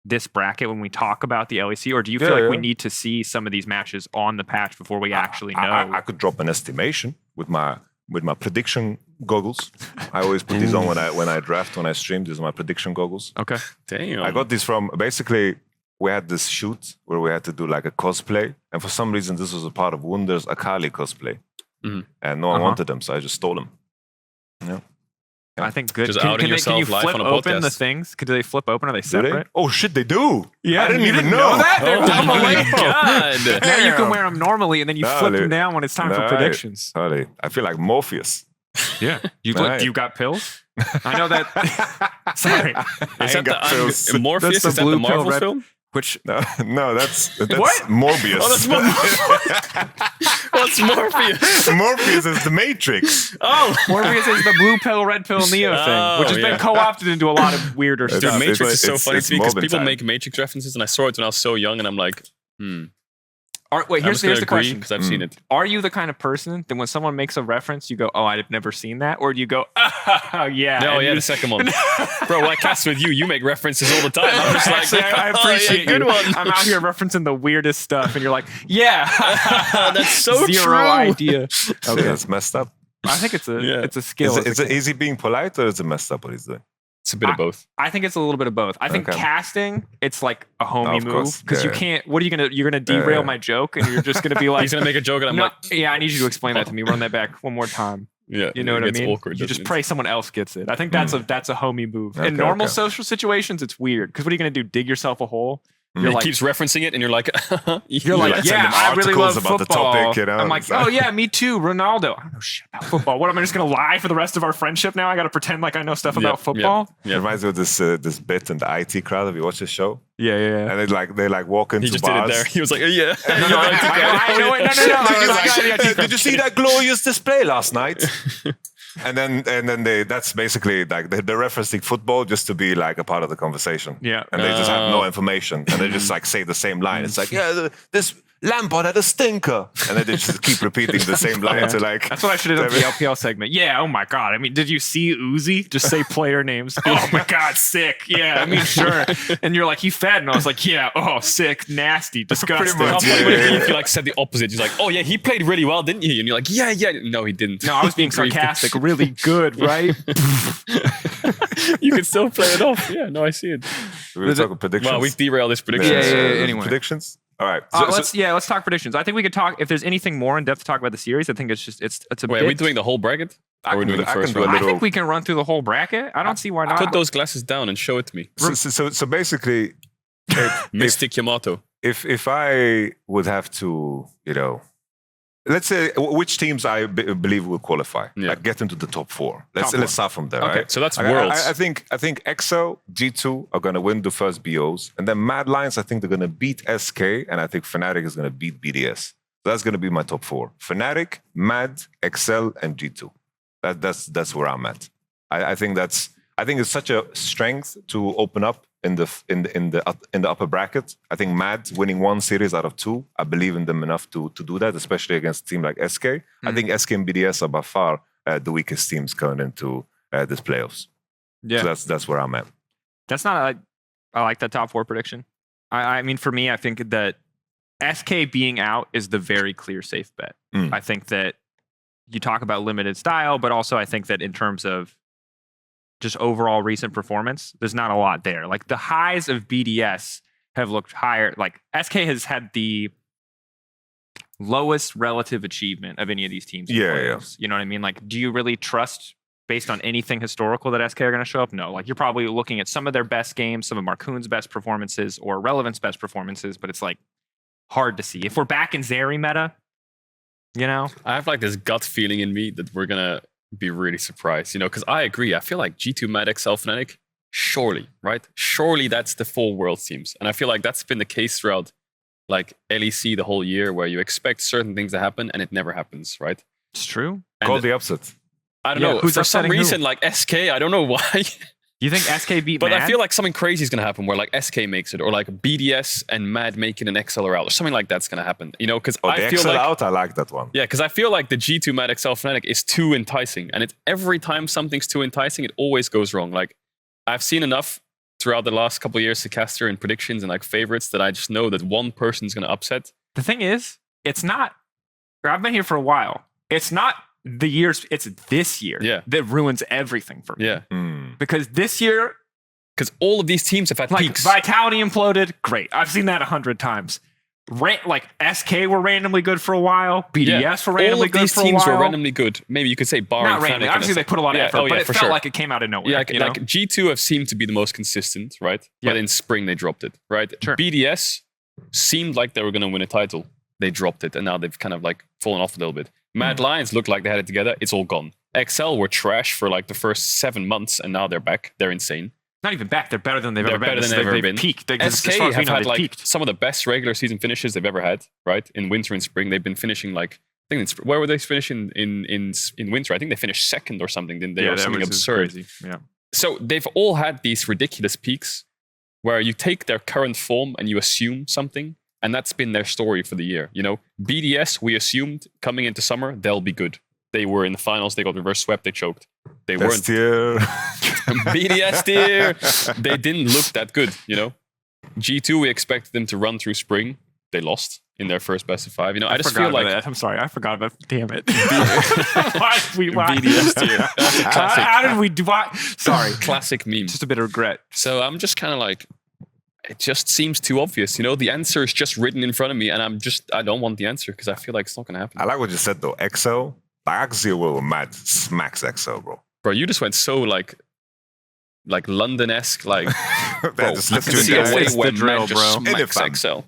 this bracket, when we talk about the LEC, or do you feel like we need to see some of these matches on the patch before we actually know? I could drop an estimation with my prediction goggles. I always put these on when I draft, when I stream. These are my prediction goggles. Okay. Damn. I got these from basically. We had this shoot where we had to do like a cosplay, and for some reason this was a part of Wunder's Akali cosplay, and no one wanted them, so I just stole them. Yeah. I think good. Just Can outing you yourself flip live on a open podcast. the things? Do they flip open? Are they Do they? separate? Oh shit, they do. Yeah, I didn't you even didn't know. know that? They're double my length. God. Now you can wear them normally, and then you flip them Gnarly. down when it's time for Nice. predictions. Sorry, I feel like Morpheus. Yeah. Right. You got pills? I know that. Sorry. Is ain't that got pills. the Morpheus? That's the Is that blue the pill, Marvel red- film? Which No, that's What? Morbius. Oh, that's What's Morpheus? Morpheus is the Matrix. Oh, Morpheus is the blue pill, red pill, Neo thing, which has yeah. been co-opted into a lot of weirder Dude, stuff. Dude, Matrix it's- is so it's- funny it's to me because Morbin people time. make Matrix references, and I saw it when I was so young, and I'm like, Wait, I'm here's just gonna the agree question. because I've seen it. Are you the kind of person that when someone makes a reference, you go, oh, I've never seen that? Or do you go, oh, yeah. No, and yeah, you- the second one. Bro, when I cast with you, you make references all the time. I'm just like, Actually, I appreciate good you. one. I'm out here referencing the weirdest stuff, and you're like, yeah. That's so Zero true. idea. Okay, that's messed up. I think it's a Yeah. it's a skill. Is he being polite or is it messed up what he's doing? It's a bit of both. I think it's a little bit of both. I think Okay. casting, it's like a homie Of move course. because you Yeah. can't. What are you gonna? You're gonna derail my joke, and you're just gonna be like, He's gonna make a joke, and I'm no, like, yeah, I need you to explain that to me. Run that back one more time. yeah, You know what it I gets mean? awkward. You doesn't just it? pray someone else gets it. I think that's a homie move. Okay, In normal okay. social situations, it's weird because what are you gonna do? Dig yourself a hole? He You're like, keeps referencing it, and you're like, you're like, like yeah, sending I really articles love about the football. topic, you know? I'm like, It's like- oh yeah, me too, Ronaldo. I don't know shit about football. What am I just gonna lie for the rest of our friendship now? I got to pretend like I know stuff about football. It reminds me of this bit in the IT crowd. Have you watched this show? Yeah, yeah. And they walk into he just bars. did it there. He was like, yeah. No, no, I know it. No. I got it. Did you see that glorious display last night? And then that's basically like they're referencing football just to be like a part of the conversation. Yeah. And they just have no information, and they just like say the same line. It's like, yeah, this Lampard had a stinker, and then they just keep repeating the same line to like. That's what I should have done for the LPL segment. Yeah. Oh my god. I mean, did you see Uzi? Just say player names. Oh my god, sick. Yeah. I mean, sure. And you're like, he fed, and I was like, yeah. Oh, sick, nasty, disgusting. Pretty much, How funny would it be yeah. if you like said the opposite? He's like, oh yeah, he played really well, didn't he? And you're like, yeah. No, he didn't. No, I was being sarcastic. Really good, right? You can still play it off. Yeah, no, I see it. We were talking predictions. Well, we've derailed this prediction. Yeah. Anyway. Predictions. All right. Let's talk predictions. I think we could talk if there's anything more in depth to talk about the series. I think it's a Wait, bit. are we doing the whole bracket? Or are we doing the first do a one? I think we can run through the whole bracket. I don't see why not. Put those glasses down and show it to me. So basically, Mystic Yamato. if I would have to, let's say which teams I believe will qualify, like get into the top 4. Let's start from there. Okay, right? so that's Worlds. I think XL, G2 are going to win the first BOs, and then Mad Lions, I think they're going to beat SK, and I think Fnatic is going to beat BDS. So that's going to be my top 4: Fnatic, Mad, XL, and G2. That's where I'm at. I think it's such a strength to open up in the upper bracket. I think Mad winning 1 series out of 2, I believe in them enough to do that, especially against a team like SK. I think SK and BDS are by far the weakest teams going into this playoffs. Yeah, so that's where I'm at. That's not. I like that top 4 prediction. I mean, for me, I think that SK being out is the very clear safe bet. I think that you talk about limited style, but also I think that in terms of just overall recent performance, there's not a lot there. Like the highs of BDS have looked higher. Like SK has had the lowest relative achievement of any of these teams. Yeah. You know what I mean? Like, do you really trust based on anything historical that SK are going to show up? No. Like you're probably looking at some of their best games, some of Marcoon's best performances or Relevant's best performances, but it's like hard to see. If we're back in Zeri meta, I have like this gut feeling in me that we're gonna be really surprised, because I agree. I feel like G2, Mad, XL, Fnatic, surely that's the 4 world teams. And I feel like that's been the case throughout like LEC the whole year, where you expect certain things to happen and it never happens, right? it's true. Call the upset. I don't know. Who's For some upsetting who? reason, like SK, I don't know why. You think SK beat But Mad? I feel like something crazy is going to happen where like SK makes it, or like BDS and Mad making an XLR out, or something like that's going to happen. Because The I feel XL like out, I like that one. Yeah, because I feel like the G2 Mad XL Fnatic is too enticing. And every time something's too enticing, it always goes wrong. Like, I've seen enough throughout the last couple of years to caster in predictions and like favorites that I just know that one person's going to upset. The thing is, it's not. I've been here for a while. It's not the years. It's this year that ruins everything for me. Yeah. Because this year, because all of these teams have had like peaks. Vitality imploded. Great. I've seen that 100 times. Like SK were randomly good for a while. BDS were randomly good for a while. All of these teams were randomly good. Maybe you could say barring not randomly. Obviously, they put a lot of effort, but it felt like it came out of nowhere. Yeah, like G2 have seemed to be the most consistent, right? Yeah. But in spring they dropped it, right? Sure. BDS seemed like they were going to win a title. They dropped it, and now they've kind of like fallen off a little bit. Mad Lions looked like they had it together. It's all gone. XL were trash for like the first 7 months, and now they're back. They're insane. Not even back. They're better than they've ever been. Better than they've ever been. Peaked. SK have had like some of the best regular season finishes they've ever had, right? In winter and spring, they've been finishing like, I think where were they finishing in winter? I think they finished second or something, didn't they? Yeah, or something absurd. Crazy. Yeah. So they've all had these ridiculous peaks where you take their current form and you assume something, and that's been their story for the year. BDS, we assumed coming into summer, they'll be good. They were in the finals, they got reverse swept, they choked. They weren't. BDS tier. They didn't look that good, G2, we expected them to run through spring. They lost in their first best of 5. I just feel like that. I'm sorry, I forgot about. Damn it. Why? BDS tier. That's a classic. How did we do? Sorry, classic meme. Just a bit of regret. So I'm just kind of like, it just seems too obvious. The answer is just written in front of me, and I don't want the answer because I feel like it's not gonna happen. I like what you said though. XL, Axio will Mad smacks XL, bro. Bro, you just went so like London-esque, like bro, I can see a way where Mad just smacks XL.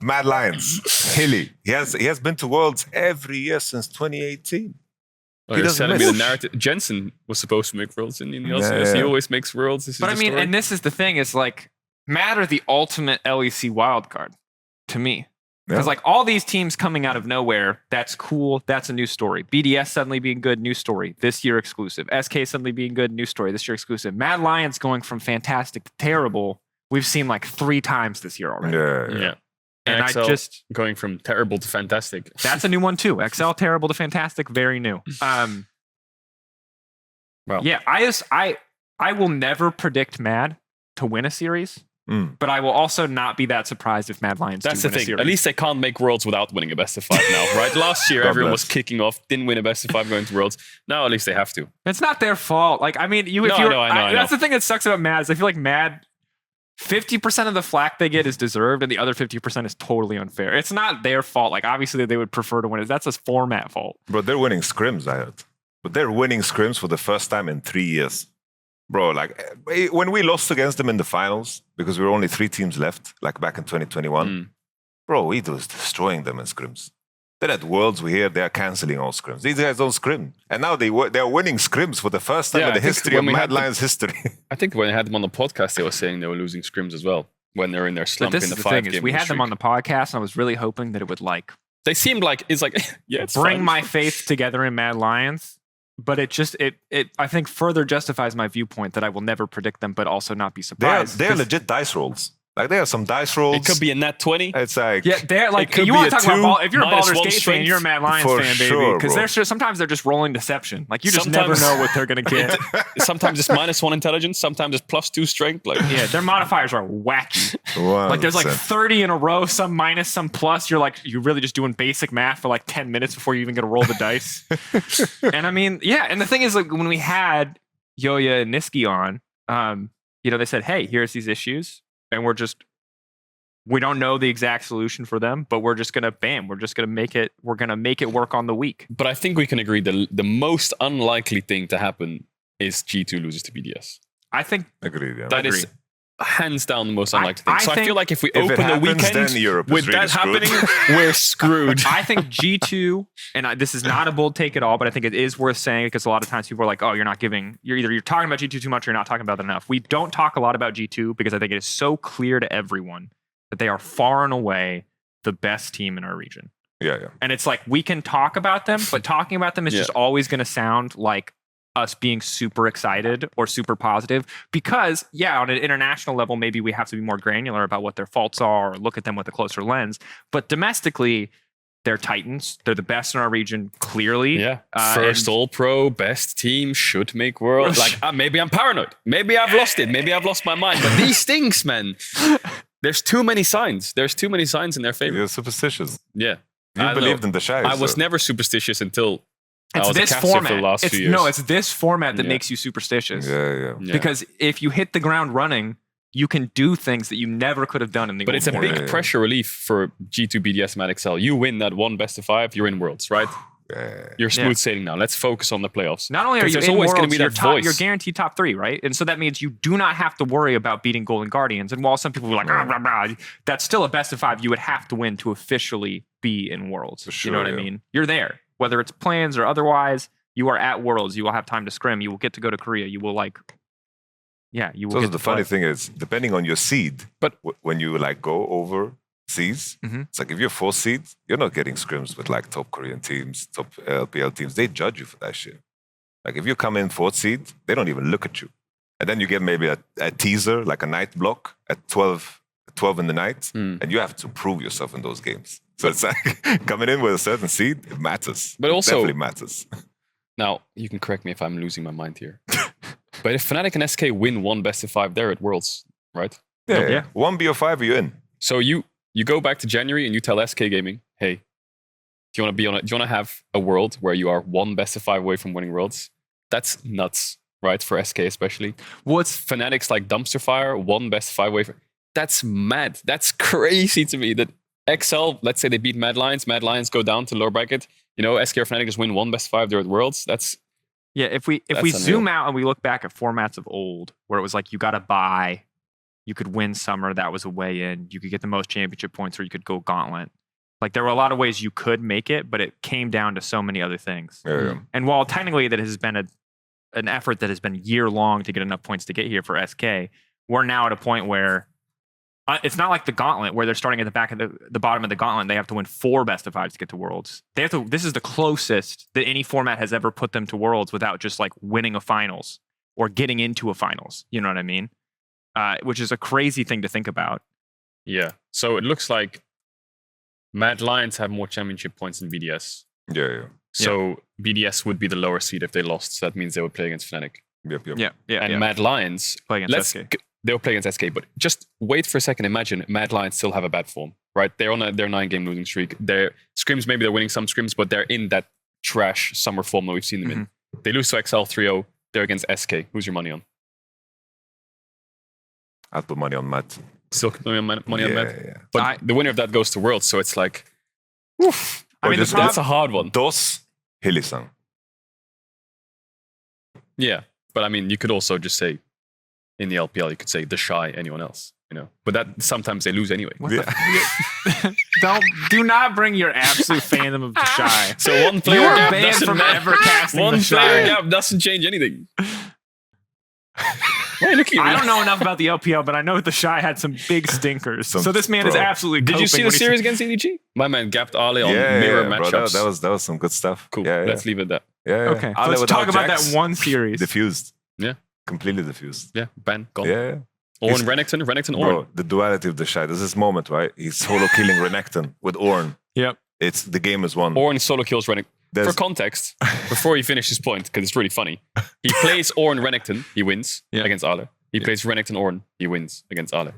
Mad Lions, Hilly. He has been to Worlds every year since 2018. He doesn't telling me the narrative. Jensen was supposed to make Worlds in the LCS. He always makes Worlds. But I mean, and this is the thing, is like Mad are the ultimate LEC wildcard to me. Because like all these teams coming out of nowhere, that's cool. That's a new story. BDS suddenly being good, new story. This year exclusive. SK suddenly being good, new story. This year exclusive. Mad Lions going from fantastic to terrible. We've seen like 3 times this year already. Yeah. And XL going from terrible to fantastic. That's a new one too. XL terrible to fantastic, very new. Well, yeah, I will never predict Mad to win a series. But I will also not be that surprised if Mad Lions That's do the win a thing. series. At least they can't make Worlds without winning a best of 5 now, right? Last year, everyone was kicking off, didn't win a best of 5 going to Worlds. Now, at least they have to. It's not their fault. Like, I mean, I know. that's the thing that sucks about Mad is I feel like Mad 50% of the flack they get is deserved, and the other 50% is totally unfair. It's not their fault. Like, obviously, they would prefer to win it. That's a format fault. Bro, they're winning scrims, I heard. But they're winning scrims for the first time in 3 years. Bro, like, when we lost against them in the finals, because we were only 3 teams left, like back in 2021, bro, we was destroying them in scrims. Then at Worlds, we hear they're canceling all scrims. These guys don't scrim. And now they're winning scrims for the first time in the history of Mad Lions history. I think when I had them on the podcast, they were saying they were losing scrims as well when they're in their slump in the 5 game. We had them on the podcast, and I was really hoping that it would like. They seemed like it's bring my faith together in Mad Lions, but it I think further justifies my viewpoint that I will never predict them, but also not be surprised. They're legit dice rolls. Like, there are some dice rolls. It could be a net 20. It's like, they're like, you want to talk about if you're a Baldur's Gate fan, you're a Mad Lions fan, baby, because sometimes they're just rolling deception. Like, you just never know what they're gonna get. Sometimes it's -1 intelligence, sometimes it's +2 strength. Like, their modifiers are wacky. 100%. Like, there's like 30 in a row, some minus, some plus. You're really just doing basic math for like 10 minutes before you even get to roll the dice. And I mean, and the thing is, like, when we had Yoya and Niski on, they said, hey, here's these issues. And we don't know the exact solution for them, but we're just gonna make it work on the week. But I think we can agree the most unlikely thing to happen is G2 loses to BDS. I think agreed. Yeah. That is hands down the most unlikely thing. So I feel like if we open the weekend with that happening, we're screwed. I think G2, and this is not a bold take at all, but I think it is worth saying, because a lot of times people are like, oh, you're talking about G2 too much or you're not talking about it enough. We don't talk a lot about G2 because I think it is so clear to everyone that they are far and away the best team in our region. Yeah. And it's like, we can talk about them, but talking about them is just always going to sound like us being super excited or super positive, because on an international level, maybe we have to be more granular about what their faults are or look at them with a closer lens. But domestically, they're Titans. They're the best in our region, clearly. Yeah. First All-Pro, best team, should make world. Like, maybe I'm paranoid. Maybe I've lost it. Maybe I've lost my mind. But these things, man, there's too many signs. There's too many signs in their favor. You're superstitious. Yeah. You believed in the Shy. I was never superstitious until it's this format. It's this format that makes you superstitious. Yeah. Because if you hit the ground running, you can do things that you never could have done in the. But it's a big pressure relief for G2 BDS Mad XL. You win that 1 best of 5, you're in Worlds, right? You're smooth sailing now. Let's focus on the playoffs. Not only are you in Worlds, you're guaranteed top 3, right? And so that means you do not have to worry about beating Golden Guardians. And while some people are like, that's still a best of 5 you would have to win to officially be in Worlds. Sure, you know what I mean? You're there. Whether it's plans or otherwise, you are at Worlds. You will have time to scrim. You will get to go to Korea. You will you will. So the funny thing is, depending on your seed, but when you like go over seeds, it's like if you're 4th seed, you're not getting scrims with like top Korean teams, top LPL teams. They judge you for that shit. Like if you come in 4th seed, they don't even look at you. And then you get maybe a teaser, like a night block at 12 in the night, and you have to prove yourself in those games. So it's like coming in with a certain seed, it matters. But also, it definitely matters. Now, you can correct me if I'm losing my mind here. But if Fnatic and SK win 1 best of 5, they're at Worlds, right? Yeah. 1 BO5, you're in. So you go back to January and you tell SK Gaming, hey, do you want to have a world where you are 1 best of 5 away from winning Worlds? That's nuts, right? For SK especially. What's Fnatic's like dumpster fire, 1 best of 5 away from? That's mad. That's crazy to me that XL, let's say they beat Mad Lions go down to lower bracket. SK or Fnatic just win 1 best of 5, they're at Worlds. That's if we zoom out and we look back at formats of old, where it was like you got to buy, you could win Summer, that was a way in. You could get the most championship points, or you could go Gauntlet. Like there were a lot of ways you could make it, but it came down to so many other things. Yeah. And while technically that has been an effort that has been year long to get enough points to get here for SK, we're now at a point where it's not like the Gauntlet where they're starting at the back of the bottom of the Gauntlet and they have to win 4 best of 5s to get to Worlds. This is the closest that any format has ever put them to Worlds without just like winning a finals or getting into a finals. You know what I mean? Which is a crazy thing to think about. Yeah. So it looks like Mad Lions have more championship points than BDS. Yeah. So BDS would be the lower seed if they lost. So that means they would play against Fnatic. Yep. Yeah. And Mad Lions play against SK. They'll play against SK, but just wait for a second. Imagine Mad Lions still have a bad form, right? They're on their 9-game losing streak. Their scrims, maybe they're winning some scrims, but they're in that trash summer form that we've seen them in. They lose to XL 3-0. They're against SK. Who's your money on? I'd put money on Matt. Still money on Matt. Yeah. But the winner of that goes to Worlds, so it's like, oof. I mean, That's a hard one. Dos Hillisang. Yeah, but I mean, you could also just say, in the LPL, you could say the Shy, anyone else, you know. But that sometimes they lose anyway. Do not bring your absolute fandom of the Shy. So one You player are gap banned doesn't from matter. ever casting One the player Shy. gap doesn't change anything. Why are you looking at me? I don't know enough about the LPL, but I know the Shy had some big stinkers. So this man is Bro. absolutely. Did you coping see the when he- series against EDG? My man gapped Ale on mirror bro, matchups. that was some good stuff. Cool. Yeah, Let's leave it at that. yeah. Okay, Ale let's without talk about Jax, that one series. Diffused. Yeah. Completely diffused. Yeah, ban, gone. Yeah. Ornn, Renekton, Ornn. Bro, the duality of the Shy. There's this moment, right? He's solo killing Renekton with Ornn. Yep. It's the game is won. Ornn solo kills Renekton. There's- For context, before he finishes his point, because it's really funny, he plays Ornn Renekton, he wins against Ale. He plays Renekton Ornn, he wins against Ale.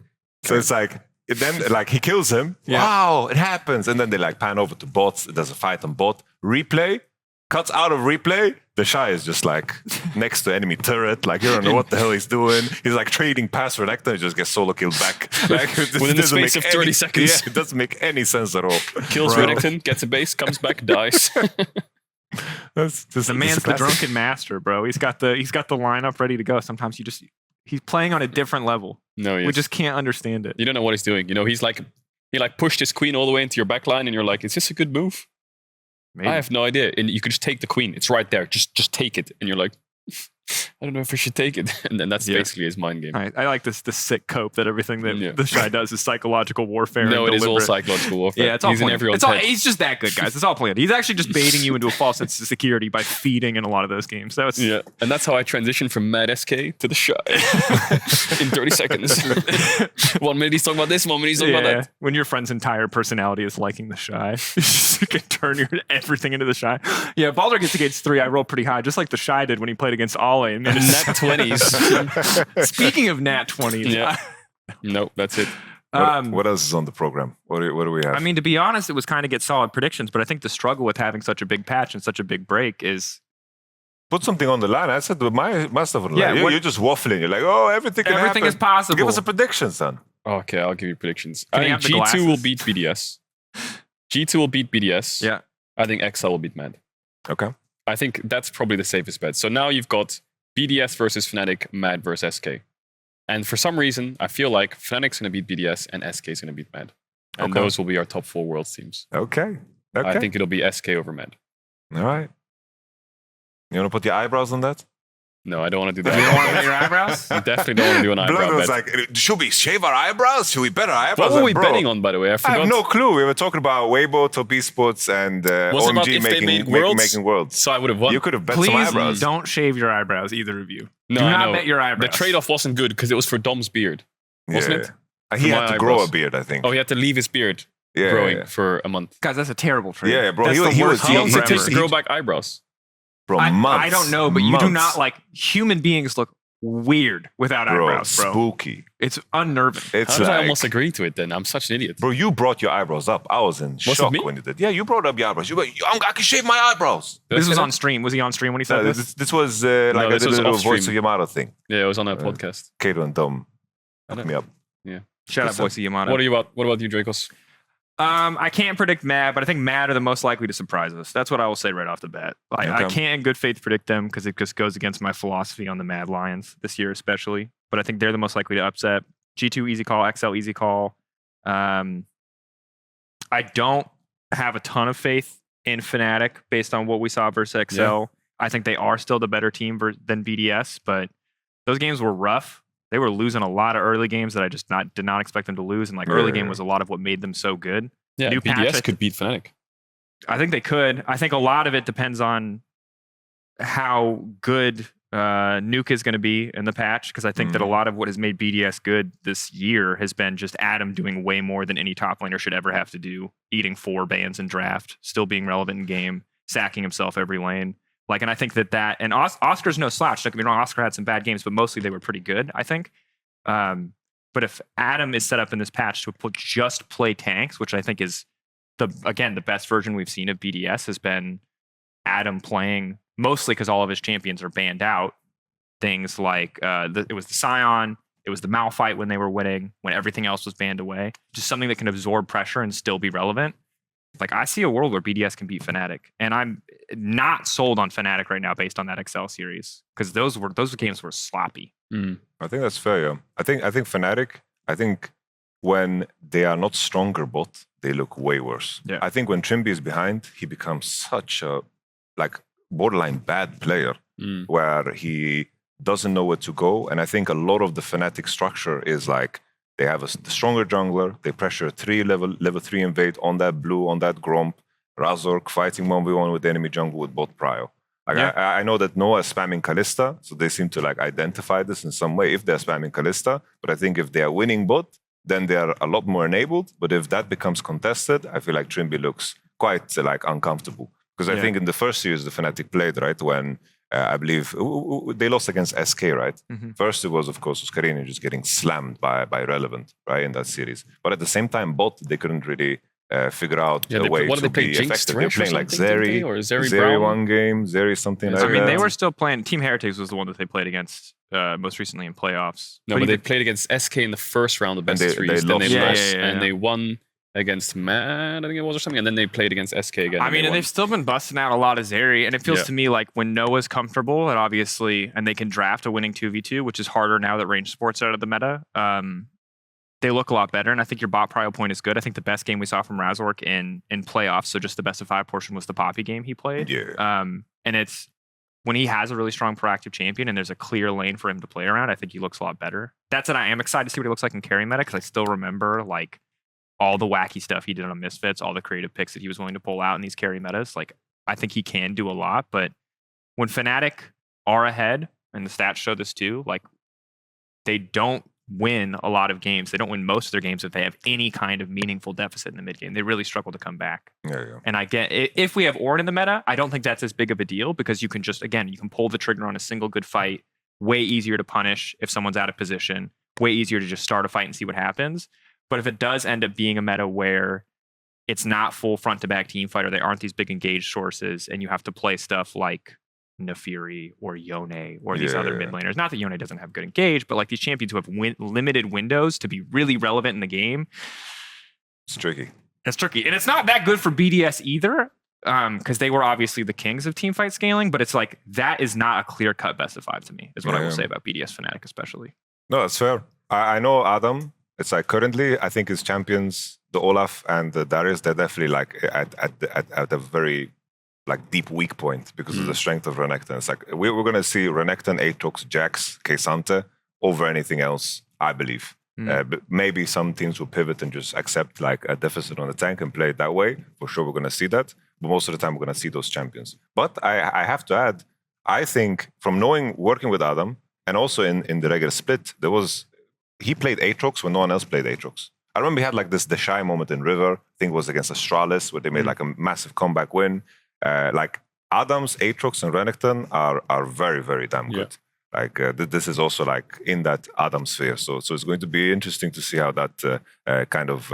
So it's like, then like he kills him. Yeah. Wow, it happens. And then they like pan over to bots. There's a fight on bot. Replay, cuts out of replay. The Shy is just like next to enemy turret. Like you don't know what the hell he's doing. He's like trading past Renekton. He just gets solo killed back. Like Within the space of 30 seconds. Yeah, it doesn't make any sense at all. Kills Bro. Renekton, gets a base, comes back, dies. The man's the drunken master, bro. He's got the lineup ready to go. Sometimes he's playing on a different level. No, We just can't understand it. you don't know what he's doing. You know, he pushed his queen all the way into your backline, and you're like, is this a good move? Maybe. I have no idea. And you could just take the queen. It's right there. Just take it. And you're like, I don't know if I should take it. And then that's basically his mind game. I like this sick cope that everything that Yeah. the Shy does is psychological warfare. No, and it is all deliberate. psychological warfare. Yeah, it's all he's in planned. everyone's It's all, head. he's just that good, guys. It's all planned. He's actually just baiting you into a false sense of security by feeding in a lot of those games. That was Yeah, and that's how I transitioned from Mad SK to the Shy in 30 seconds. 1 minute he's talking about this, 1 minute he's talking about that. When your friend's entire personality is liking the Shy, you can turn everything into the Shy. Yeah, Baldur gets against 3. I rolled pretty high, just like the Shy did when he played against Ale. And then Nat 20s. speaking of Nat 20s, Yeah. No, that's it. What else is on the program? What do we have? I mean, to be honest, it was kind of get solid predictions, but I think the struggle with having such a big patch and such a big break is put something on the line. I said my stuff on the Yeah, line. what- You're just waffling. You're like, oh, everything can everything happen. is possible. Give us a prediction, son. Okay, I'll give you predictions. Can I you think have the G2 will glasses? beat BDS. G2 will beat BDS. Yeah. I think XL will beat Mad. Okay. I think that's probably the safest bet. So now you've got BDS versus Fnatic, Mad versus SK. And for some reason, I feel like Fnatic's going to beat BDS and SK is going to beat Mad. And Okay. those will be our top 4 Worlds teams. Okay. I think it'll be SK over Mad. All right. You want to put your eyebrows on that? No, I don't want to do You don't that. want to put your eyebrows? I definitely don't want to do an eyebrow Blood was bet. like, should we shave our eyebrows? Should we bet our eyebrows? What were we Bro, betting on, by the way? I I forgot. have no clue. We were talking about Weibo, Top Esports, and Was it about OMG if they making made worlds? making worlds. So I would have won. You could have bet some Please eyebrows. don't shave your eyebrows, either of you. No, Do I not know. bet your eyebrows. The trade-off wasn't good because it was for Dom's beard, wasn't it? He For had my to grow eyebrows. a beard, I think. Oh, he had to leave his beard yeah, growing yeah. for a month. Guys, that's a terrible trade. Yeah, bro, That's he the was- worst he How deal long was- does it forever. take to grow back eyebrows? Bro, I months. don't know, but you do months. not like human beings look weird without Bro, eyebrows, bro. spooky. It's unnerving. It's How did like, I almost agree to it then? I'm such an idiot. bro, you brought your eyebrows up. I was in it shock me? when you did. Yeah, you brought up your eyebrows. You were, I can shave my eyebrows. Did I This say was that? on stream. Was he on stream when he said No, this? this was like this a was little off voice of stream. Yamato thing. Yeah, it was on a podcast. Caedrel and Dom I hooked don't- me up. Shout out, What's up? voice of Yamato. What about you, Dracos? I can't predict Mad, but I think Mad are the most likely to surprise us. That's what I will say right off the bat. Like, I Okay. can't in good faith predict them because it just goes against my philosophy on the Mad Lions this year, especially. But I think they're the most likely to upset. G2 easy call, XL easy call. I don't have a ton of faith in Fnatic based on what we saw versus XL. Yeah. I think they are still the better team than BDS, but those games were rough. They were losing a lot of early games that I just did not expect them to lose. And like early game was a lot of what made them so good. Yeah, New patch, BDS could beat Fnatic. I think they could. I think a lot of it depends on how good Nuke is going to be in the patch, because I think that a lot of what has made BDS good this year has been just Adam doing way more than any top laner should ever have to do, eating 4 bans in draft, still being relevant in game, sacking himself every lane. Like, and I think that and Oscar's no slouch. Don't get me wrong, Oscar had some bad games, but mostly they were pretty good, I think. But if Adam is set up in this patch to just play tanks, which I think is the best version we've seen of BDS has been Adam playing mostly because all of his champions are banned out. Things like it was the Scion, It was the Malphite when they were winning, when everything else was banned away. Just something that can absorb pressure and still be relevant. Like, I see a world where BDS can beat Fnatic, and I'm not sold on Fnatic right now based on that Excel series, because those games were sloppy. I think that's fair. Yeah, I think Fnatic. I think when they are not stronger bot, they look way worse. Yeah. I think when Trimby is behind, he becomes such a like borderline bad player, where he doesn't know where to go. And I think a lot of the Fnatic structure is like, they have a stronger jungler. They pressure 3 level 3 invade on that blue, on that Gromp. Razork fighting 1v1 with the enemy jungle with bot prio. Like, I know that Noah is spamming Kalista, so they seem to like identify this in some way if they're spamming Kalista. But I think if they are winning bot, then they are a lot more enabled. But if that becomes contested, I feel like Trimby looks quite like uncomfortable. Because I think in the first series the Fnatic played, right, when I believe they lost against SK, right? First, it was, of course, Oscarina just getting slammed by Relevant, right, in that series. But at the same time, bot, they couldn't really figure out a way to be effective. They're playing like Zeri, or Zeri one game, Zeri something like that. I mean, they were still playing. Team Heretics was the one that they played against most recently in playoffs. No, but they played against SK in the first round of best of threes. Then they lost, and they won against Mad, I think it was, or something, and then they played against SK again. I mean, and they've still been busting out a lot of Zeri, and it feels to me like when Noah's comfortable, and obviously, and they can draft a winning 2v2, which is harder now that range sports are out of the meta, they look a lot better, and I think your bot prio point is good. I think the best game we saw from Razork in playoffs, so just the best of 5 portion, was the Poppy game he played. And it's when he has a really strong proactive champion and there's a clear lane for him to play around, I think he looks a lot better. That's it. I am excited to see what he looks like in carry meta, because I still remember like all the wacky stuff he did on Misfits, all the creative picks that he was willing to pull out in these carry metas. Like, I think he can do a lot, but when Fnatic are ahead, and the stats show this too, like, they don't win a lot of games. They don't win most of their games if they have any kind of meaningful deficit in the mid game. They really struggle to come back. And I get, if we have Ornn in the meta, I don't think that's as big of a deal, because you can just, again, you can pull the trigger on a single good fight, way easier to punish if someone's out of position, way easier to just start a fight and see what happens. But if it does end up being a meta where it's not full front to back team fight, or they aren't these big engaged sources, and you have to play stuff like Nafiri or Yone or these other mid laners. Not that Yone doesn't have good engage, but like these champions who have limited windows to be really relevant in the game. It's tricky. It's tricky. And it's not that good for BDS either, because they were obviously the kings of team fight scaling, but it's like, that is not a clear cut best of 5 to me, is what I will say about BDS Fnatic especially. No, that's fair. I know Adam. It's like currently, I think his champions, the Olaf and the Darius, they're definitely like at a very like deep weak point because of the strength of Renekton. It's like we're going to see Renekton, Aatrox, Jax, K'Sante over anything else, I believe. But maybe some teams will pivot and just accept like a deficit on the tank and play it that way. For sure, we're going to see that. But most of the time, we're going to see those champions. But I have to add, I think from working with Adam, and also in the regular split, he played Aatrox when no one else played Aatrox. I remember he had like the shy moment in River. I think it was against Astralis, where they made like a massive comeback win. Like Adams, Aatrox, and Renekton are very, very damn good. Like this is also like in that Adam sphere. So it's going to be interesting to see how that kind of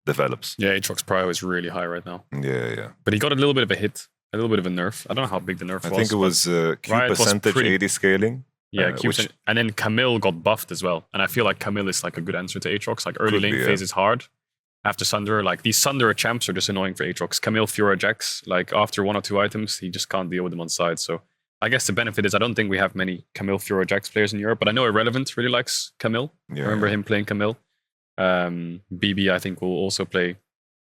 develops. Yeah, Aatrox prio is really high right now. Yeah. But he got a little bit of a hit, a little bit of a nerf. I don't know how big the nerf was. I think it was Q percentage 80 scaling. Yeah, and then Camille got buffed as well. And I feel like Camille is like a good answer to Aatrox. Like early lane phase is hard. After Sunderer, like these Sunderer champs are just annoying for Aatrox. Camille, Fiora, Jax, like after 1 or 2 items, he just can't deal with them on side. So I guess the benefit is I don't think we have many Camille, Fiora, Jax players in Europe, but I know Irrelevant really likes Camille. I remember him playing Camille. BB, I think, will also play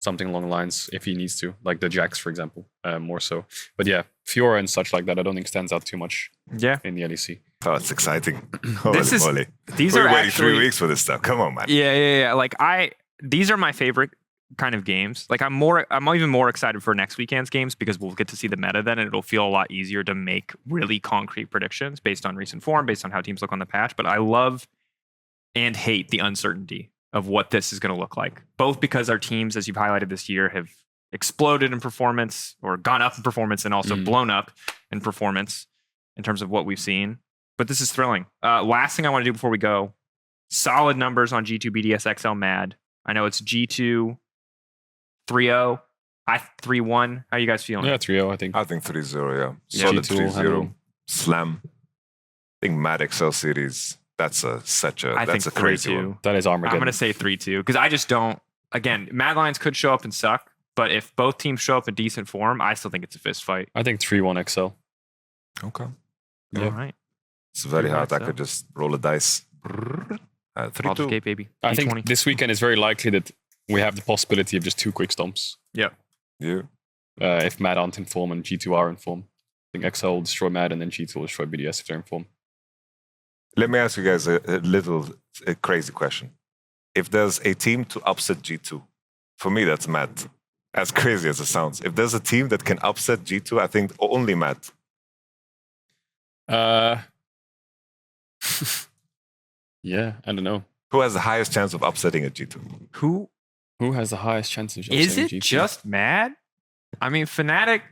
something along the lines if he needs to, like the Jax, for example, more so. But yeah, Fiora and such like that, I don't think stands out too much in the LEC. Oh, it's exciting. These are waiting 3 weeks for this stuff. Come on, man. Yeah. Like these are my favorite kind of games. Like I'm even more excited for next weekend's games, because we'll get to see the meta then, and it'll feel a lot easier to make really concrete predictions based on recent form, based on how teams look on the patch. But I love and hate the uncertainty of what this is going to look like, both because our teams, as you've highlighted this year, have exploded in performance, or gone up in performance, and also blown up in performance in terms of what we've seen. But this is thrilling. Last thing I want to do before we go, solid numbers on G2 BDS XL Mad. I know it's G2 3-0, I 3-1. How are you guys feeling? Yeah, 3-0, I think. I think 3-0, yeah. Solid 3-0. Slam. I think Mad XL series. That's such a I think that's a crazy one. 3-2. That is I'm Armageddon. going to say 3-2 because I just don't. Again, Mad Lions could show up and suck, but if both teams show up in decent form, I still think it's a fist fight. I think 3-1 XL. Okay. Yeah. All right. It's very Pretty hard. much I so. could just roll a dice. Baldur's 3-2. Gate, baby. I think EP20. this weekend is very likely that we have the possibility of just 2 quick stomps. Yep. Yeah. If Mad aren't in form and G2 are in form. I think XL will destroy Mad and then G2 will destroy BDS if they're in form. Let me ask you guys a crazy question. If there's a team to upset G2, for me that's Mad. As crazy as it sounds. If there's a team that can upset G2, I think only Mad. Yeah, I don't know. Who has the highest chance of upsetting a G2? Who Who has the highest chance of is upsetting it? G2? Just Mad? I mean, Fnatic.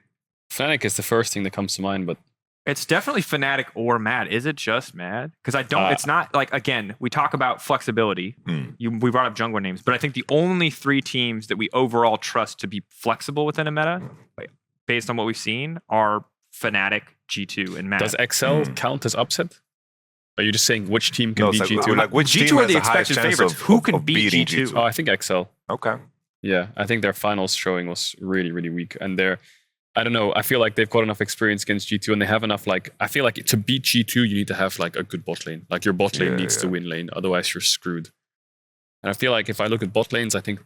Fnatic is the first thing that comes to mind, but It's definitely Fnatic or Mad. Is it just Mad? Because I don't. It's not like, again, we talk about flexibility. We brought up jungler names, but I think the only 3 teams that we overall trust to be flexible within a meta, like, based on what we've seen, are Fnatic, G2, and Mad. does XL count as upset? Are you just saying which team can No, beat it's like, G2? like which G2 team are has the the highest expected chance favorites. of, Who of- can of beat beating G2? Oh, I think XL. Okay. Yeah, I think their finals showing was really, really weak. And I don't know, I feel like they've got enough experience against G2 and they have enough, like, I feel like to beat G2, you need to have like a good bot lane. Like your bot lane needs to win lane, otherwise you're screwed. And I feel like if I look at bot lanes, I think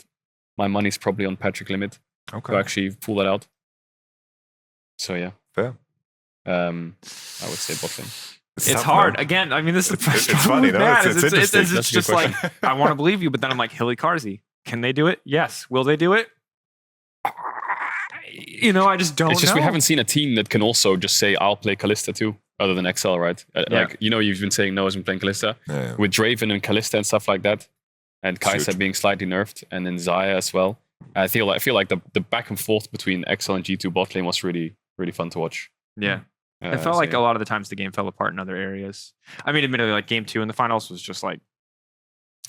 my money's probably on Patrick Limit to actually pull that out. So yeah. Fair. I would say bot lane. It's tough, hard. man. Again, I mean, this is the It's problem funny, with no? Mad, It's is interesting. it's That's a good just like, question. I want to believe you, but then I'm like, Hilly Carzy. Can they do it? Yes. Will they do it? You know, I just don't It's just know. we haven't seen a team that can also just say, I'll play Kalista too, other than XL, right? Yeah. Like, you know, you've been saying Noah's been playing Kalista. Yeah. With Draven and Kalista and stuff like that, and Kai'Sa Shoot. being slightly nerfed, and then Xayah as well. I feel like the back and forth between XL and G2 bot lane was really, really fun to watch. Yeah. It felt like a lot of the times the game fell apart in other areas. I mean, admittedly, like game 2 in the finals was just like,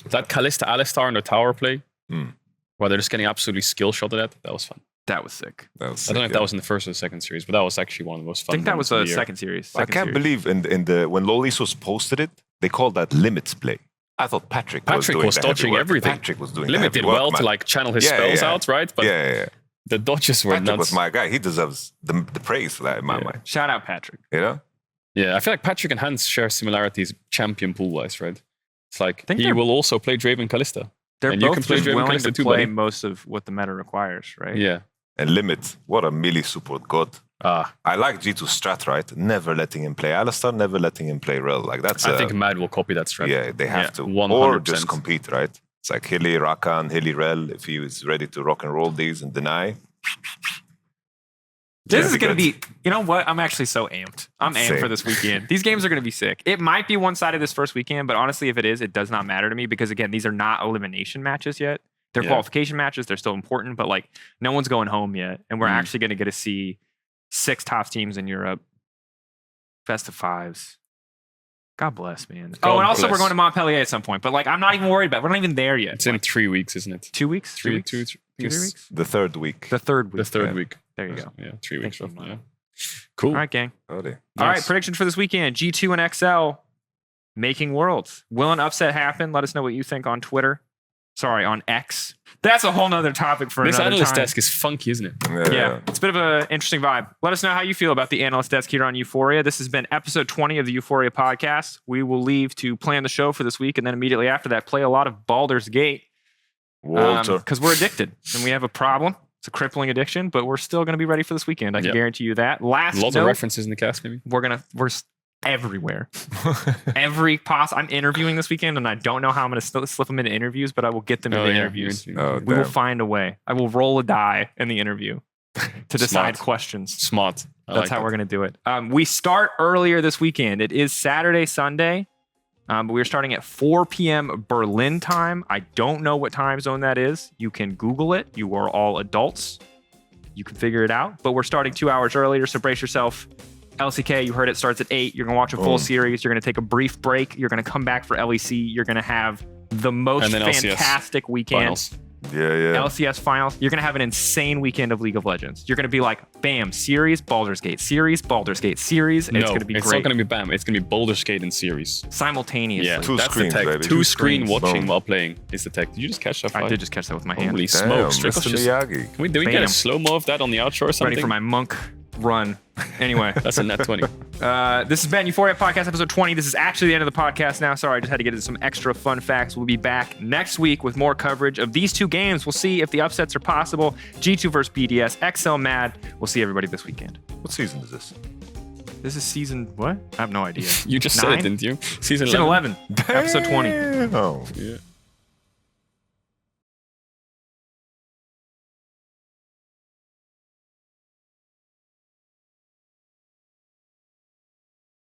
that Kalista Alistar in the tower play, Hmm. where they're just getting absolutely skill shotted at, that was fun. that was sick. That was I don't know if sick, that yeah. was in the first or the second series, but that was actually one of the most I fun. think that was moments a of the year. second series. I second can't series. believe in the when Lolisos posted it, they called that limits play. I thought Patrick was doing was the heavy dodging work. everything. Patrick was doing the Limit heavy did work, well man. to like channel his Yeah, spells yeah. out, right? But yeah. the dodges were Patrick nuts. was my guy. He deserves the praise for that in my Yeah. mind. Shout out Patrick. You know? Yeah, I feel like Patrick and Hans share similarities champion pool-wise, right? It's like think he they're- will also play Draven Kalista. They're And you both can play just Draven willing Kalista to too, play buddy. most of what the meta requires, right? Yeah. And limit, what a melee support god. Ah, I like G2 strat, right? Never letting him play Alistar, never letting him play Rel. Like that's I think Mad will copy that strat. yeah, they have Yeah, to. 100%. Or just compete, right? It's like Hilly, Rakan, Hilly, Rel, if he is ready to rock and roll these and deny. This Yeah, is going to good. be, you know what? I'm actually so amped. I'm amped Same. for this weekend. These games are going to be sick. It might be one-sided this first weekend, but honestly, if it is, it does not matter to me because, again, these are not elimination matches yet. They're Yeah. qualification matches. They're still important, but like no one's going home yet. And we're actually going to get to see 6 top teams in Europe. Best of 5s. God bless, man. God and also bless. we're going to Montpellier at some point, but like I'm not even worried about it. We're not even there yet. It's in Like, 3 weeks, isn't it? 2 weeks? 3 weeks? 2 3 it's weeks? The third week. The third week. The third Yeah. week. There you go. Yeah, 3 weeks. Thank you, roughly, Mom. yeah. Cool. All right, gang. Howdy. All right, Nice. predictions for this weekend. G2 and XL making worlds. Will an upset happen? Let us know what you think on Twitter. Sorry, on X. That's a whole nother topic for This another analyst time. desk is funky, isn't it? Yeah, it's a bit of an interesting vibe. Let us know how you feel about the analyst desk here on Euphoria. This has been episode 20 of the Euphoria podcast. We will leave to plan the show for this week, and then immediately after that, play a lot of Baldur's Gate Walter. because we're addicted and we have a problem. It's a crippling addiction, but we're still going to be ready for this weekend. I can Yep. guarantee you that. Last Lots note, of references in the cast, maybe. we're everywhere. I'm interviewing this weekend, and I don't know how I'm going to slip them into interviews, but I will get them into interviews. Oh, We will damn. find a way. I will roll a die in the interview to decide Smart. questions. Smart. That's how we're going to do it. We start earlier this weekend. It is Saturday, Sunday, but we're starting at 4 p.m. Berlin time. I don't know what time zone that is. You can Google it. You are all adults. You can figure it out. But we're starting 2 hours earlier, so brace yourself. LCK, you heard it starts at 8. You're going to watch a full Boom. series. You're going to take a brief break. You're going to come back for LEC. You're going to have the most And then LCS fantastic weekend. Finals. Yeah. LCS finals. You're going to have an insane weekend of League of Legends. You're going to be like, bam, series, Baldur's Gate, series, Baldur's Gate, series. And it's going to be it's great. not going to be bam. It's going to be Baldur's Gate in series. Simultaneously. Yeah, Two that's screens, the tech. baby. Two Two screen screens. watching Boom. while playing is the tech. Did you just catch that? I Fight? did just catch that with my hand. Holy Damn, smokes! Drakos Mr. just- Miyagi. Do we get Bam. a slow-mo of that on the outro or something? Ready for my monk run. Anyway. That's a net 20. This has been Euphoria Podcast episode 20. This is actually the end of the podcast now. Sorry, I just had to get into some extra fun facts. We'll be back next week with more coverage of these two games. We'll see if the upsets are possible. G2 versus BDS, XL Mad. We'll see everybody this weekend. What season is this? This is season what? I have no idea. You just said it, 9? didn't you? Season Season 11. 11. Episode 20. Oh. Yeah.